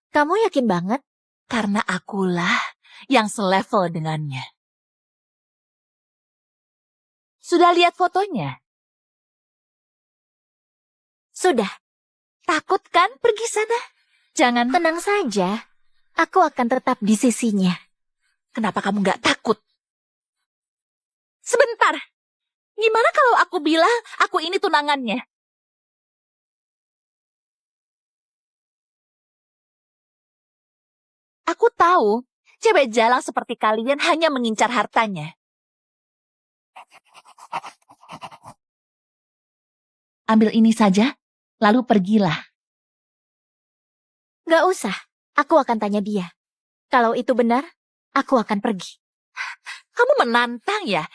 Kamu yakin banget? Karena akulah yang selevel dengannya. Sudah lihat fotonya? Sudah, Takut kan pergi sana? Jangan. tenang saja. Aku akan tetap di sisinya. Kenapa kamu nggak takut? Sebentar. Gimana kalau aku bilang aku ini tunangannya? Aku tahu, cewek jalang seperti kalian hanya mengincar hartanya. Ambil ini saja, lalu pergilah. Gak usah, aku akan tanya dia. Kalau itu benar, aku akan pergi. Kamu menantang ya?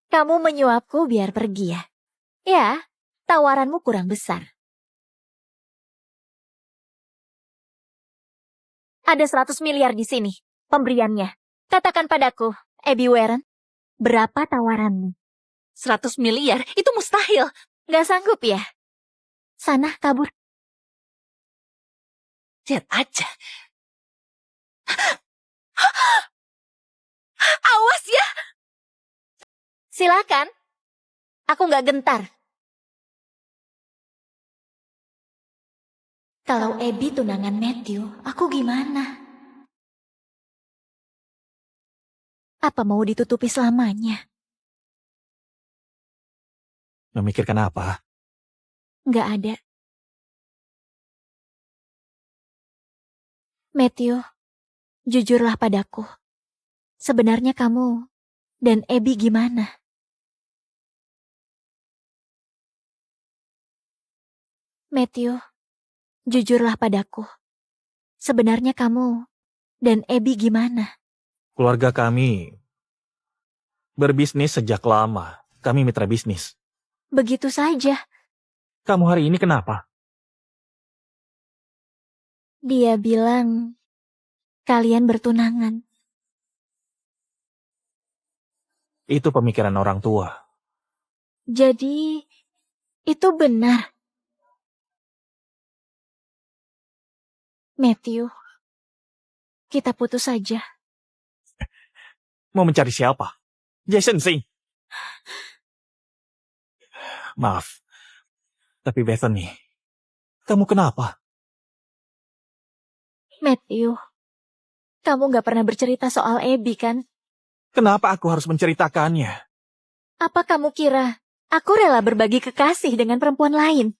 Kamu menyuapku biar pergi ya? Ya, tawaranmu kurang besar. Ada 100 miliar di sini, pemberiannya. Katakan padaku, Abby Warren, berapa tawaranmu? 100 miliar? Itu mustahil. Gak sanggup ya? Sana, kabur. Lihat aja. Awas ya! Silakan. Aku gak gentar. Kalau Abby tunangan Matthew, aku gimana? Apa mau ditutupi selamanya? Memikirkan apa? Gak ada. Matthew, jujurlah padaku. Sebenarnya kamu dan Abby gimana? Matthew, jujurlah padaku. Sebenarnya kamu dan Abby gimana? Keluarga kami berbisnis sejak lama. Kami mitra bisnis. Begitu saja. Kamu hari ini kenapa? Dia bilang kalian bertunangan. Itu pemikiran orang tua. Jadi, itu benar. Matthew, kita putus saja. Mau mencari siapa? Jason Singh. Maaf. Tapi Bethany, kamu kenapa? Matthew, kamu gak pernah bercerita soal Abby kan? Kenapa aku harus menceritakannya? Apa kamu kira aku rela berbagi kekasih dengan perempuan lain?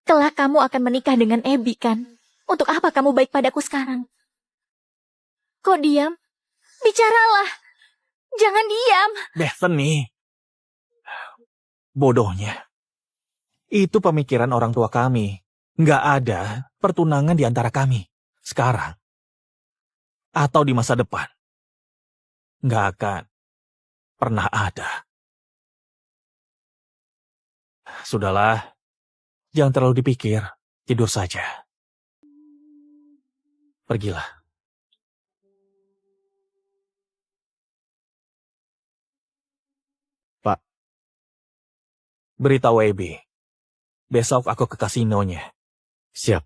Kelak kamu akan menikah dengan Abby kan? Untuk apa kamu baik padaku sekarang? Kok diam? Bicaralah. Jangan diam. Bethany. Bodohnya. Itu pemikiran orang tua kami. Nggak ada pertunangan di antara kami. Sekarang. Atau di masa depan. Nggak akan pernah ada. Sudahlah. Jangan terlalu dipikir. Tidur saja. Pergilah. Pak. Beritahu Abby. Besok aku ke kasinonya. Siap.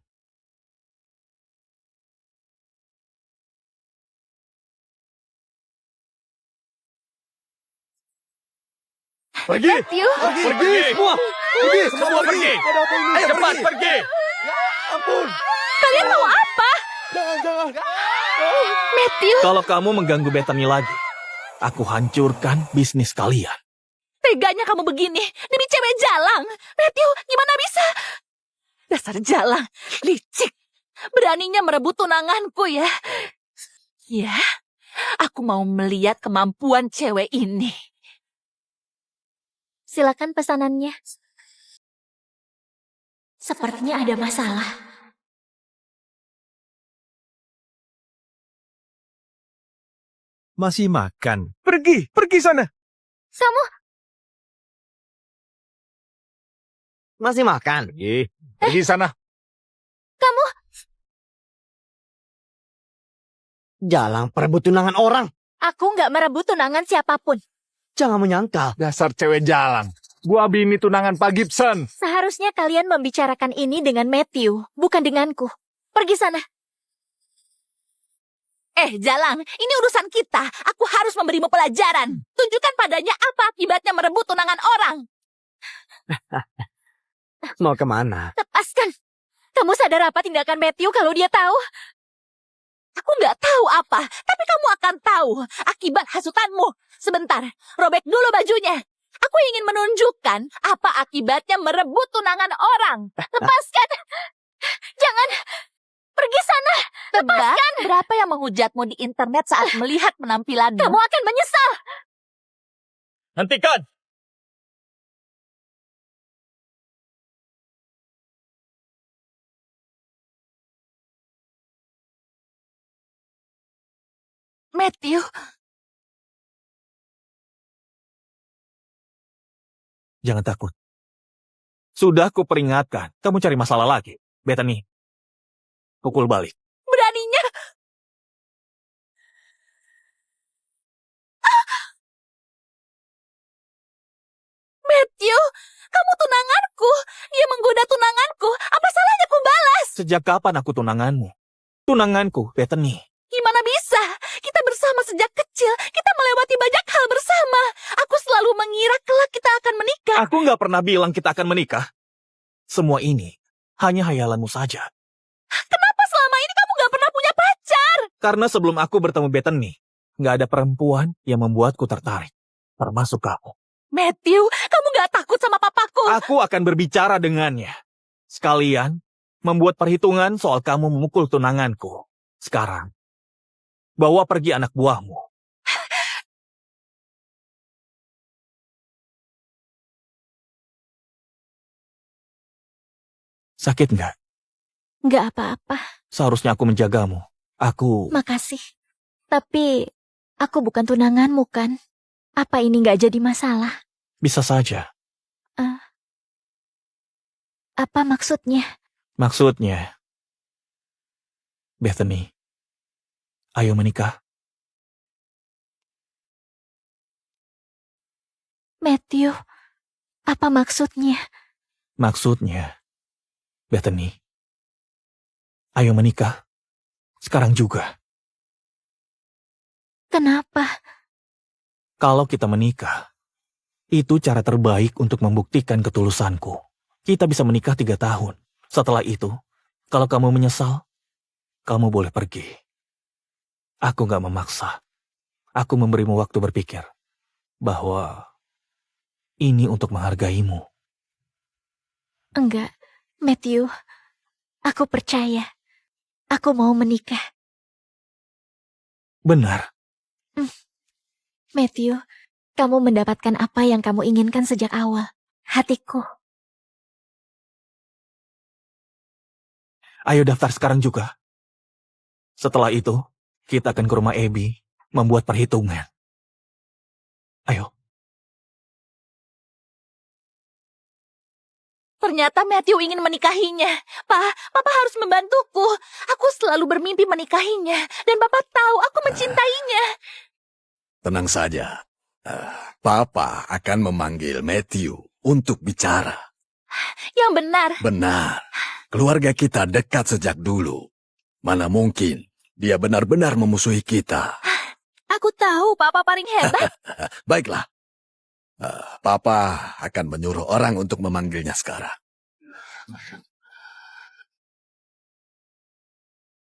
Pergi! Matthew, Pergi semua! Pergi! Semua pergi! Ada apa ini? Ayo cepat pergi! Ampun! Kalian mau apa? Jangan! Matthew, Kalau kamu mengganggu Bethany lagi, aku hancurkan bisnis kalian. teganya kamu begini demi cewek jalang. Matthew, gimana bisa? Dasar jalang, licik. Beraninya merebut tunanganku ya. Ya, aku mau melihat kemampuan cewek ini. silakan pesanannya. Sepertinya ada masalah. Masih makan. Pergi sana. Kamu Masih makan? Pergi sana. Kamu, Jalang perebut tunangan orang. aku nggak merebut tunangan siapapun. Jangan menyangkal. Dasar cewek jalang. Gua Abi ini tunangan Pak Gibson. Seharusnya kalian membicarakan ini dengan Matthew, bukan denganku. Pergi sana. Jalang, ini urusan kita. Aku harus memberimu pelajaran. Tunjukkan padanya apa akibatnya merebut tunangan orang. Mau kemana? Lepaskan. Kamu sadar apa tindakan Matthew kalau dia tahu? Aku nggak tahu apa, tapi kamu akan tahu akibat hasutanmu. Sebentar, robek dulu bajunya. Aku ingin menunjukkan apa akibatnya merebut tunangan orang. Lepaskan. Jangan. Pergi sana. Lepaskan. Berapa yang menghujatmu di internet saat melihat penampilanmu? Kamu akan menyesal. Hentikan! Matthew, Jangan takut. Sudah kuperingatkan, kamu cari masalah lagi. Bethany, pukul balik. beraninya. Matthew, kamu tunanganku. Dia menggoda tunanganku. Apa salahnya ku balas? Sejak kapan aku tunanganmu? Tunanganku, Bethany. Gimana bisa? Kita bersama sejak kecil. Kita melewati banyak hal bersama. Aku selalu mengira kelak kita akan menikah. Aku nggak pernah bilang kita akan menikah. Semua ini hanya hayalanmu saja. Kenapa selama ini kamu gak pernah punya pacar? Karena sebelum aku bertemu Bethany, nggak ada perempuan yang membuatku tertarik. Termasuk kamu. Matthew, kamu gak takut sama papaku? Aku akan berbicara dengannya. Sekalian, membuat perhitungan soal kamu memukul tunanganku. Sekarang, bawa pergi anak buahmu. Sakit nggak? Nggak apa-apa. Seharusnya aku menjagamu. Aku... Makasih. Tapi, aku bukan tunanganmu kan? Apa ini nggak jadi masalah? Bisa saja. Apa maksudnya? Maksudnya, Bethany, ayo menikah. Matthew, apa maksudnya? Maksudnya, Bethany, ayo menikah. Sekarang juga. Kenapa? Kalau kita menikah, itu cara terbaik untuk membuktikan ketulusanku. Kita bisa menikah 3 tahun. Setelah itu, kalau kamu menyesal, kamu boleh pergi. Aku gak memaksa. Aku memberimu waktu berpikir bahwa ini untuk menghargaimu. Enggak, Matthew. Aku percaya. Aku mau menikah. Benar. Matthew, kamu mendapatkan apa yang kamu inginkan sejak awal. Hatiku. Ayo daftar sekarang juga. Setelah itu, kita akan ke rumah Abby membuat perhitungan. Ayo. Ternyata Matthew ingin menikahinya. Papa harus membantuku. Aku selalu bermimpi menikahinya. Dan Papa tahu aku mencintainya. Tenang saja. Papa akan memanggil Matthew untuk bicara. Yang benar. Benar. Keluarga kita dekat sejak dulu. Mana mungkin dia benar-benar memusuhi kita. Aku tahu Papa paling hebat. Baiklah. Papa akan menyuruh orang untuk memanggilnya sekarang.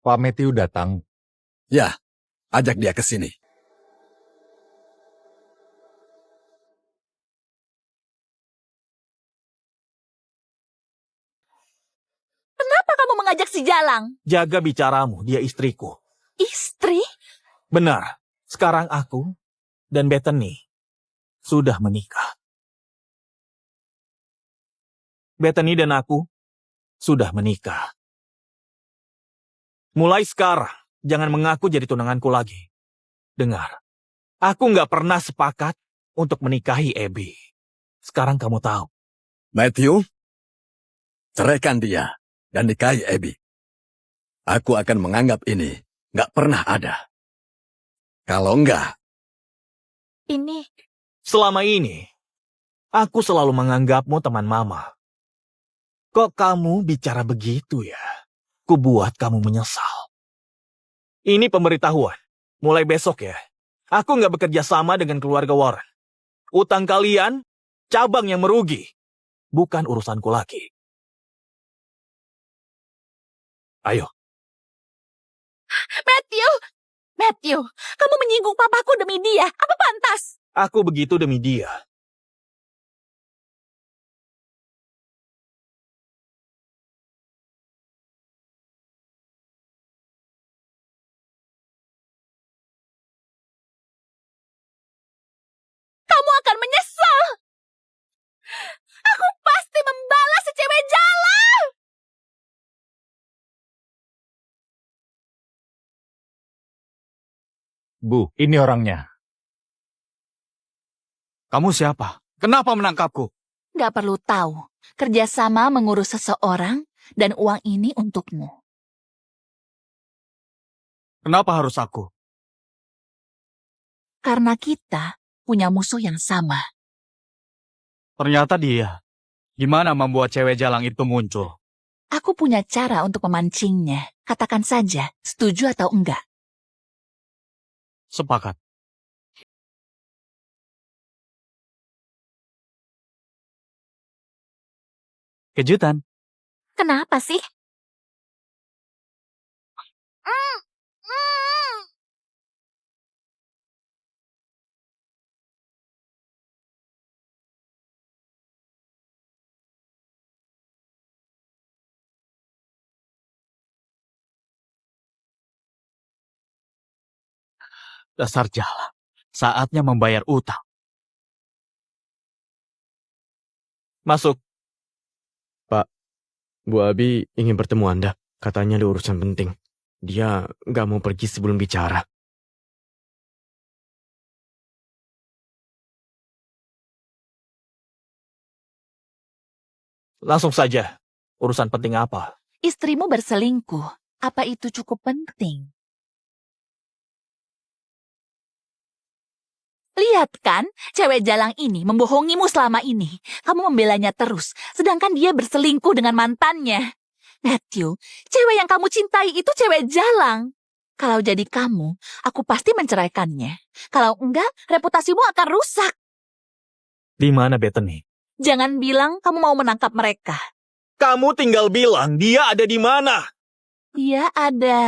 Pak Matthew datang. Ya, ajak dia ke sini. Kenapa kamu mengajak si Jalang? Jaga bicaramu, dia istriku. Istri? Benar, sekarang aku dan Bethany sudah menikah. Bethany dan aku sudah menikah. Mulai sekarang, jangan mengaku jadi tunanganku lagi. Dengar, aku nggak pernah sepakat untuk menikahi Abby. Sekarang kamu tahu. Matthew, ceraikan dia dan nikahi Abby. Aku akan menganggap ini nggak pernah ada. Kalau enggak, Ini, Selama ini, aku selalu menganggapmu teman mama. Kok kamu bicara begitu ya? Kubuat kamu menyesal. Ini pemberitahuan. Mulai besok ya. Aku nggak bekerja sama dengan keluarga Warren. Utang kalian, cabang yang merugi. Bukan urusanku lagi. Ayo. Matthew, kamu menyinggung papaku demi dia. Apa pantas? Aku begitu demi dia. Kamu akan menyesal. Aku pasti membalas si cewek jalan. Bu, ini orangnya. Kamu siapa? Kenapa menangkapku? Gak perlu tahu. Kerjasama mengurus seseorang dan uang ini untukmu. Kenapa harus aku? Karena kita punya musuh yang sama. Ternyata dia. Gimana membuat cewek jalang itu muncul? Aku punya cara untuk memancingnya. Katakan saja, setuju atau enggak. Sepakat. Kejutan. kenapa sih? Dasar jalang. Saatnya membayar utang. Masuk. Bu Abi ingin bertemu Anda. Katanya ada urusan penting. Dia nggak mau pergi sebelum bicara. Langsung saja. Urusan penting apa? Istrimu berselingkuh. Apa itu cukup penting? Lihat kan, cewek jalang ini membohongimu selama ini. Kamu membelanya terus, sedangkan dia berselingkuh dengan mantannya. Matthew, cewek yang kamu cintai itu cewek jalang. Kalau jadi kamu, aku pasti menceraikannya. Kalau enggak, reputasimu akan rusak. Di mana Bethany? Jangan bilang kamu mau menangkap mereka. Kamu tinggal bilang dia ada di mana. Dia ada...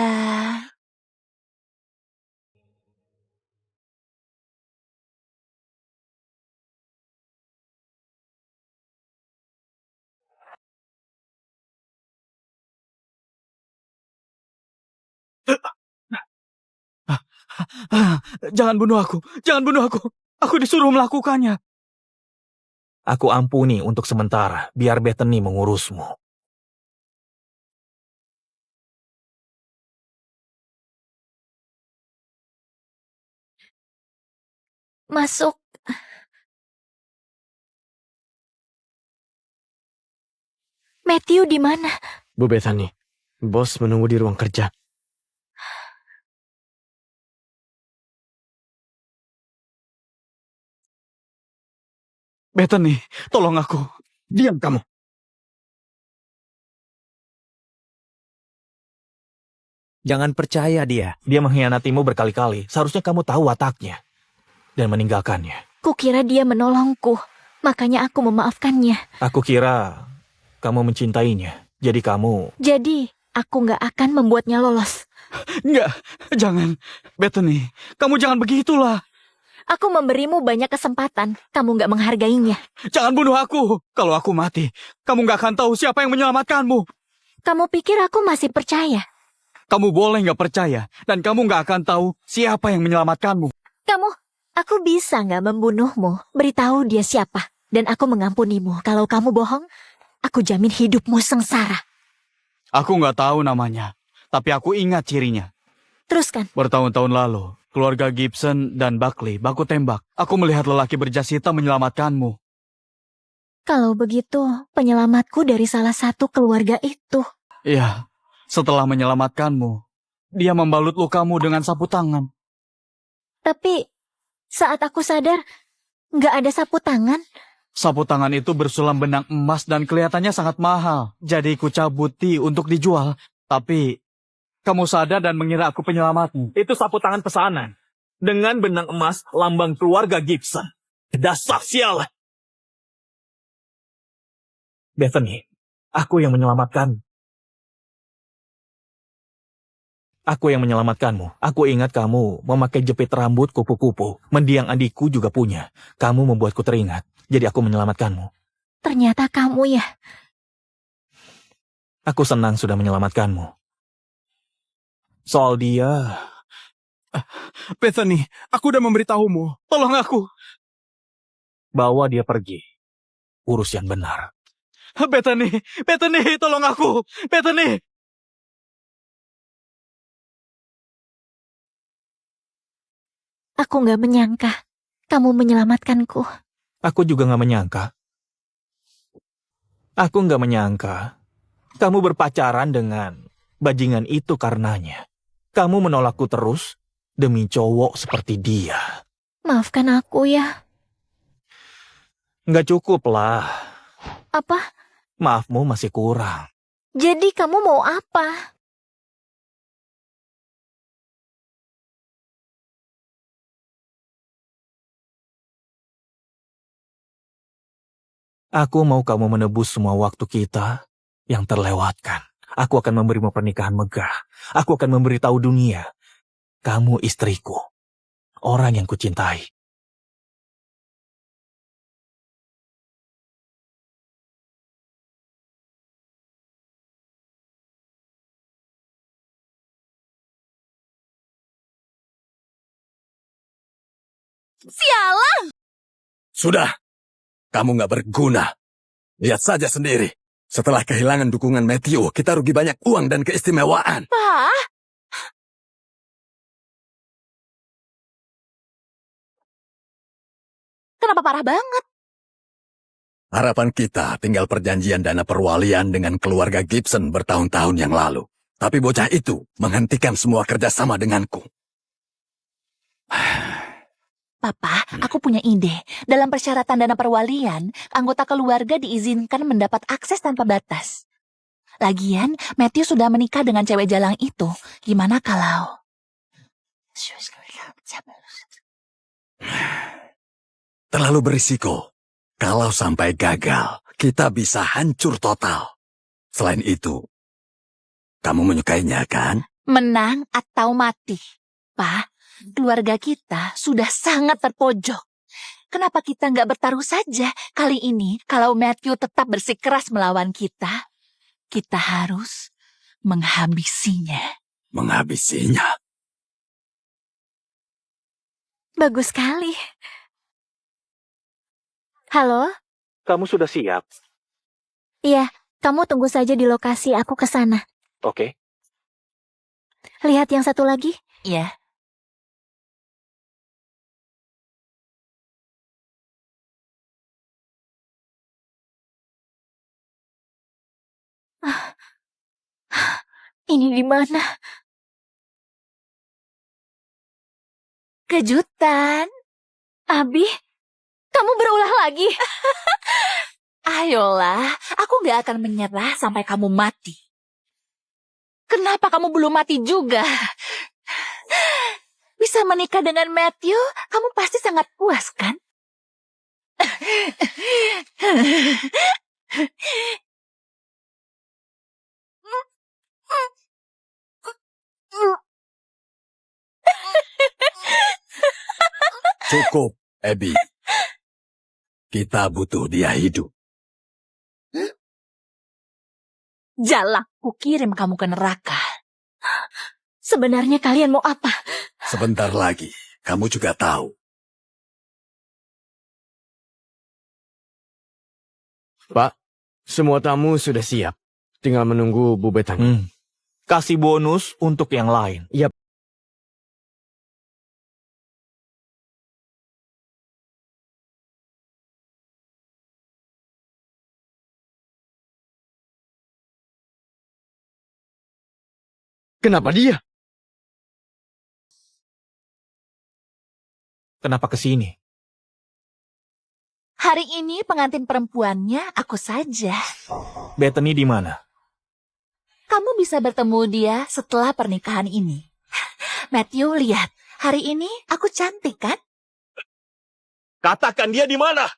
Jangan bunuh aku. Jangan bunuh aku. Aku disuruh melakukannya. Aku ampuni untuk sementara, biar Bethany mengurusmu. Masuk. Matthew di mana? Bu Bethany, bos menunggu di ruang kerja. Bethany, tolong aku. diam kamu. Jangan percaya dia. Dia mengkhianatimu berkali-kali. Seharusnya kamu tahu wataknya. Dan meninggalkannya. Kukira dia menolongku. Makanya aku memaafkannya. Aku kira kamu mencintainya. Jadi kamu... Jadi, aku nggak akan membuatnya lolos. Enggak, jangan. Bethany, kamu jangan begitulah. Aku memberimu banyak kesempatan. Kamu nggak menghargainya. Jangan bunuh aku. Kalau aku mati, kamu nggak akan tahu siapa yang menyelamatkanmu. Kamu pikir aku masih percaya? Kamu boleh nggak percaya, dan kamu nggak akan tahu siapa yang menyelamatkanmu. Aku bisa nggak membunuhmu? Beritahu dia siapa. Dan aku mengampunimu. Kalau kamu bohong, aku jamin hidupmu sengsara. Aku nggak tahu namanya, tapi aku ingat cirinya. Teruskan. Bertahun-tahun lalu, keluarga Gibson dan Buckley baku tembak. Aku melihat lelaki berjas hitam menyelamatkanmu. Kalau begitu, penyelamatku dari salah satu keluarga itu. Iya, setelah menyelamatkanmu, dia membalut lukamu dengan sapu tangan. Tapi saat aku sadar, nggak ada sapu tangan. Sapu tangan itu bersulam benang emas dan kelihatannya sangat mahal. Jadi ku cabuti untuk dijual. Tapi kamu sadar dan mengira aku penyelamatmu. Itu sapu tangan pesanan. Dengan benang emas lambang keluarga Gibson. Dasar sial. Bethany, aku yang menyelamatkan. Aku yang menyelamatkanmu. Aku ingat kamu memakai jepit rambut kupu-kupu. Mendiang adikku juga punya. Kamu membuatku teringat. Jadi aku menyelamatkanmu. Ternyata kamu ya. Aku senang sudah menyelamatkanmu. Soal dia... Bethany, aku udah memberitahumu. Tolong aku. Bawa dia pergi. Urus yang benar. Bethany, tolong aku. Bethany. Aku nggak menyangka kamu menyelamatkanku. Aku juga nggak menyangka. Aku nggak menyangka kamu berpacaran dengan bajingan itu karenanya. Kamu menolakku terus demi cowok seperti dia. Maafkan aku ya. Nggak cukup lah. Apa? Maafmu masih kurang. Jadi kamu mau apa? Aku mau kamu menebus semua waktu kita yang terlewatkan. Aku akan memberimu pernikahan megah. Aku akan memberitahu dunia. Kamu istriku. Orang yang kucintai. Sialan! Sudah, kamu nggak berguna. Lihat saja sendiri. Setelah kehilangan dukungan Matthew, kita rugi banyak uang dan keistimewaan. Pak, kenapa parah banget? Harapan kita tinggal perjanjian dana perwalian dengan keluarga Gibson bertahun-tahun yang lalu. Tapi bocah itu menghentikan semua kerjasama denganku. Papa, aku punya ide. Dalam persyaratan dana perwalian, anggota keluarga diizinkan mendapat akses tanpa batas. Lagian, Matthew sudah menikah dengan cewek jalang itu. Gimana kalau... Terlalu berisiko. Kalau sampai gagal, kita bisa hancur total. Selain itu, kamu menyukainya kan? Menang atau mati. Pak, keluarga kita sudah sangat terpojok. Kenapa kita nggak bertaruh saja? Kali ini, kalau Matthew tetap bersikeras melawan kita harus menghabisinya. Menghabisinya? Bagus sekali. Halo? Kamu sudah siap? Iya, kamu tunggu saja di lokasi, aku ke sana. Oke. Lihat yang satu lagi. Ya. Ini di mana? Kejutan. Abi, kamu berulah lagi. Ayolah, aku gak akan menyerah sampai kamu mati. Kenapa kamu belum mati juga? Bisa menikah dengan Matthew, kamu pasti sangat puas, kan? Cukup, Abby. Kita butuh dia hidup. Jalan, ku kirim kamu ke neraka. Sebenarnya kalian mau apa? Sebentar lagi, kamu juga tahu. Pak, semua tamu sudah siap. Tinggal menunggu Bu Bethany. Kasih bonus untuk yang lain. Yap. Kenapa dia? Kenapa ke sini? Hari ini pengantin perempuannya aku saja. Bethany di mana? Kamu bisa bertemu dia setelah pernikahan ini. Matthew, lihat. Hari ini aku cantik, kan? Katakan dia di mana?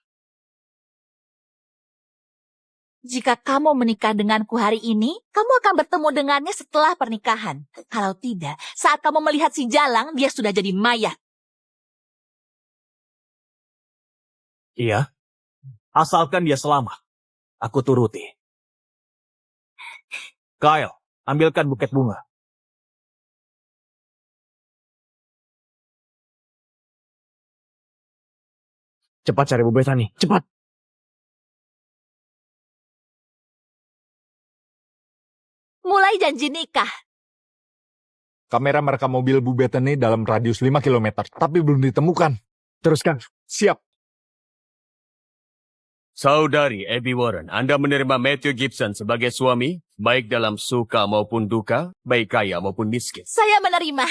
Jika kamu menikah denganku hari ini, kamu akan bertemu dengannya setelah pernikahan. Kalau tidak, saat kamu melihat si Jalang, dia sudah jadi mayat. Iya. Asalkan dia selamat. Aku turuti. Kyle, ambilkan buket bunga. Cepat cari Bu Bethany. Cepat. Mulai janji nikah. Kamera merekam mobil Bu Bethany dalam radius 5 km, tapi belum ditemukan. Teruskan. Siap. Saudari Abby Warren, Anda menerima Matthew Gibson sebagai suami, baik dalam suka maupun duka, baik kaya maupun miskin. Saya menerima.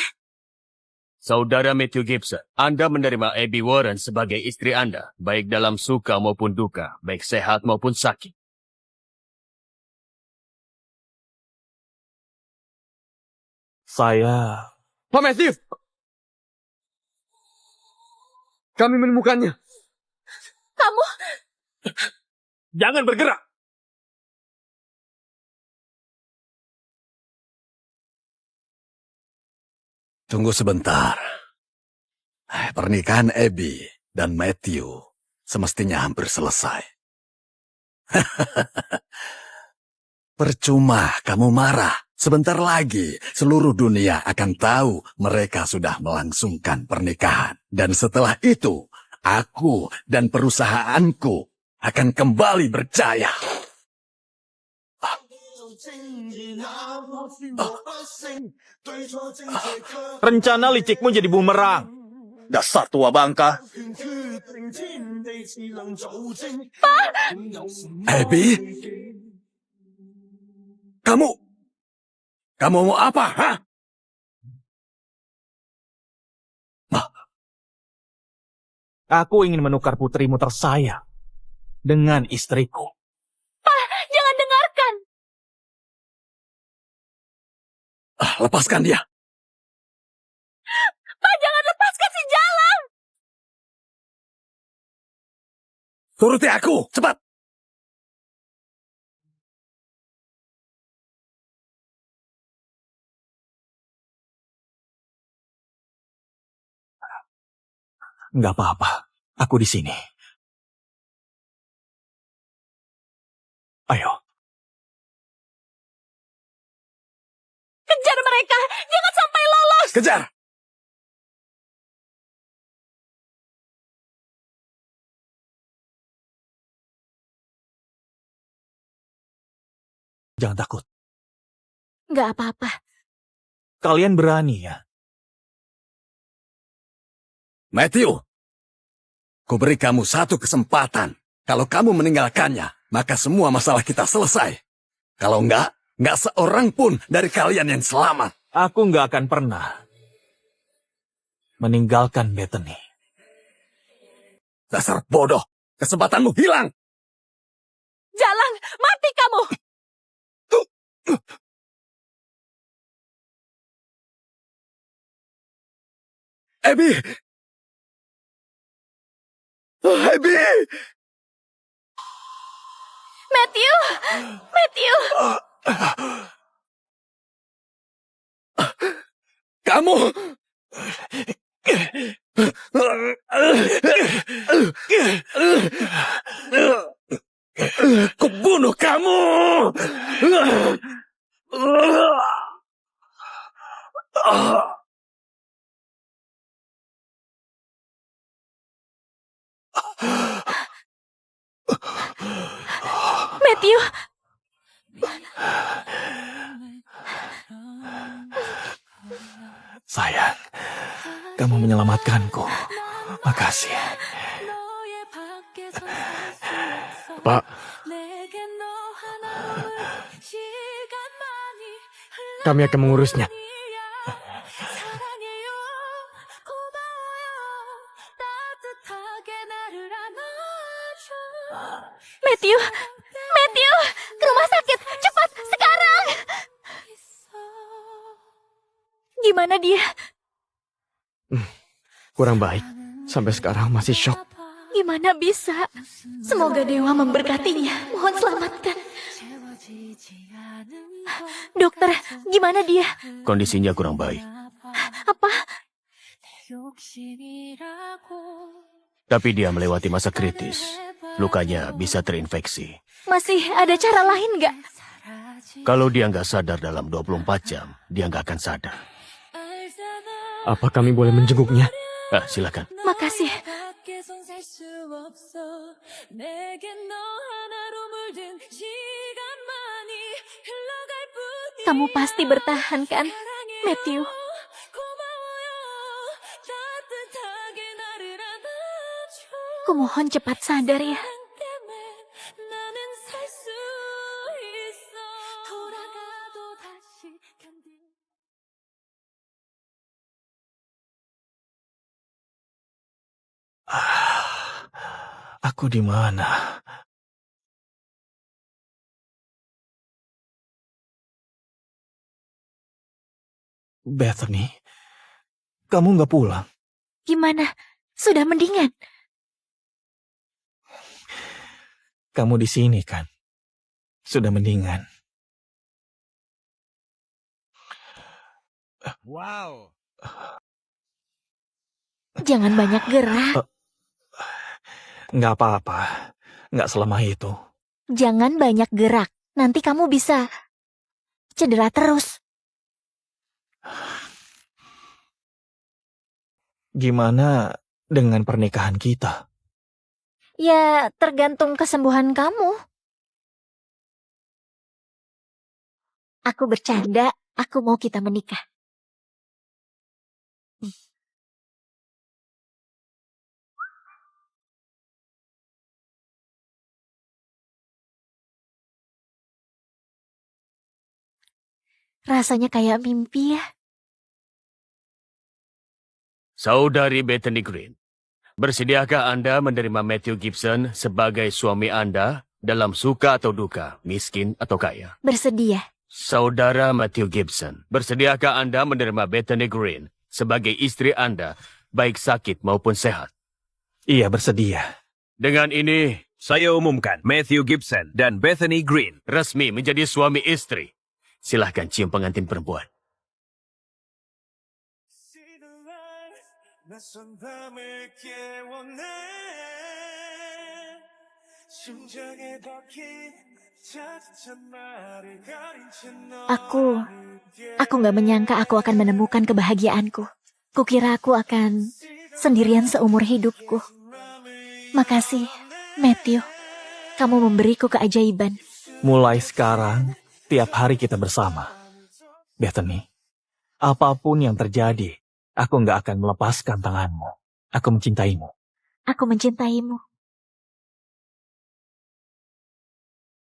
Saudara Matthew Gibson, Anda menerima Abby Warren sebagai istri Anda, baik dalam suka maupun duka, baik sehat maupun sakit. Saya... Pak Matthew! Kami menemukannya. Kamu... Jangan bergerak! Tunggu sebentar. Pernikahan Abby dan Matthew semestinya hampir selesai. Percuma kamu marah. Sebentar lagi seluruh dunia akan tahu mereka sudah melangsungkan pernikahan. Dan setelah itu, aku dan perusahaanku akan kembali berjaya. Rencana licikmu jadi bumerang. Dasar tua bangka. Abby? Kamu mau apa, ha? Aku ingin menukar putrimu tersayang dengan istriku. Jangan dengarkan. Lepaskan dia. Pak, jangan lepaskan si Jalang. Turuti aku, cepat. Nggak apa-apa. Aku di sini. Ayo. Kejar mereka. Jangan sampai lolos. Kejar. Jangan takut. Nggak apa-apa. Kalian berani ya? Matthew, kuberi kamu satu kesempatan. Kalau kamu meninggalkannya, maka semua masalah kita selesai. Kalau enggak seorang pun dari kalian yang selamat. Aku nggak akan pernah meninggalkan Bethany. Dasar bodoh, kesempatanmu hilang. Jalang, mati kamu. Abby! Abby! Matthew! Matthew! Kamu! Kubunuh kamu! Matthew! Sayang, kamu menyelamatkanku. Makasih. Pak, kami akan mengurusnya. Matthew, Matthew, ke rumah sakit, cepat, sekarang. Gimana dia? Kurang baik. Sampai sekarang masih shock. Gimana bisa? Semoga dewa memberkatinya. Mohon selamatkan. Dokter, gimana dia? Kondisinya kurang baik. Apa? Tapi dia melewati masa kritis. Lukanya bisa terinfeksi. Masih ada cara lain nggak? Kalau dia nggak sadar dalam 24 jam, dia nggak akan sadar. Apa kami boleh menjenguknya? Silakan. Makasih. Kamu pasti bertahan kan, Matthew? Kumohon cepat sadar ya. Aku di mana? Bethany, kamu nggak pulang? Gimana? Sudah mendingan? Kamu di sini kan? Sudah mendingan. Wow. Jangan banyak gerak. Nggak apa-apa. Nggak selama itu. Jangan banyak gerak. Nanti kamu bisa cedera terus. Gimana dengan pernikahan kita? Ya, tergantung kesembuhan kamu. Aku bercanda. Aku mau kita menikah. Rasanya kayak mimpi ya. Saudari Bethany Green, bersediakah Anda menerima Matthew Gibson sebagai suami Anda dalam suka atau duka, miskin atau kaya? Bersedia. Saudara Matthew Gibson, bersediakah Anda menerima Bethany Green sebagai istri Anda, baik sakit maupun sehat? Iya, bersedia. Dengan ini, saya umumkan Matthew Gibson dan Bethany Green resmi menjadi suami istri. Silahkan cium pengantin perempuan. Aku gak menyangka aku akan menemukan kebahagiaanku. Kukira aku akan sendirian seumur hidupku. Makasih, Matthew. Kamu memberiku keajaiban. Mulai sekarang, tiap hari kita bersama. Bethany, apapun yang terjadi, aku nggak akan melepaskan tanganmu. Aku mencintaimu. Aku mencintaimu.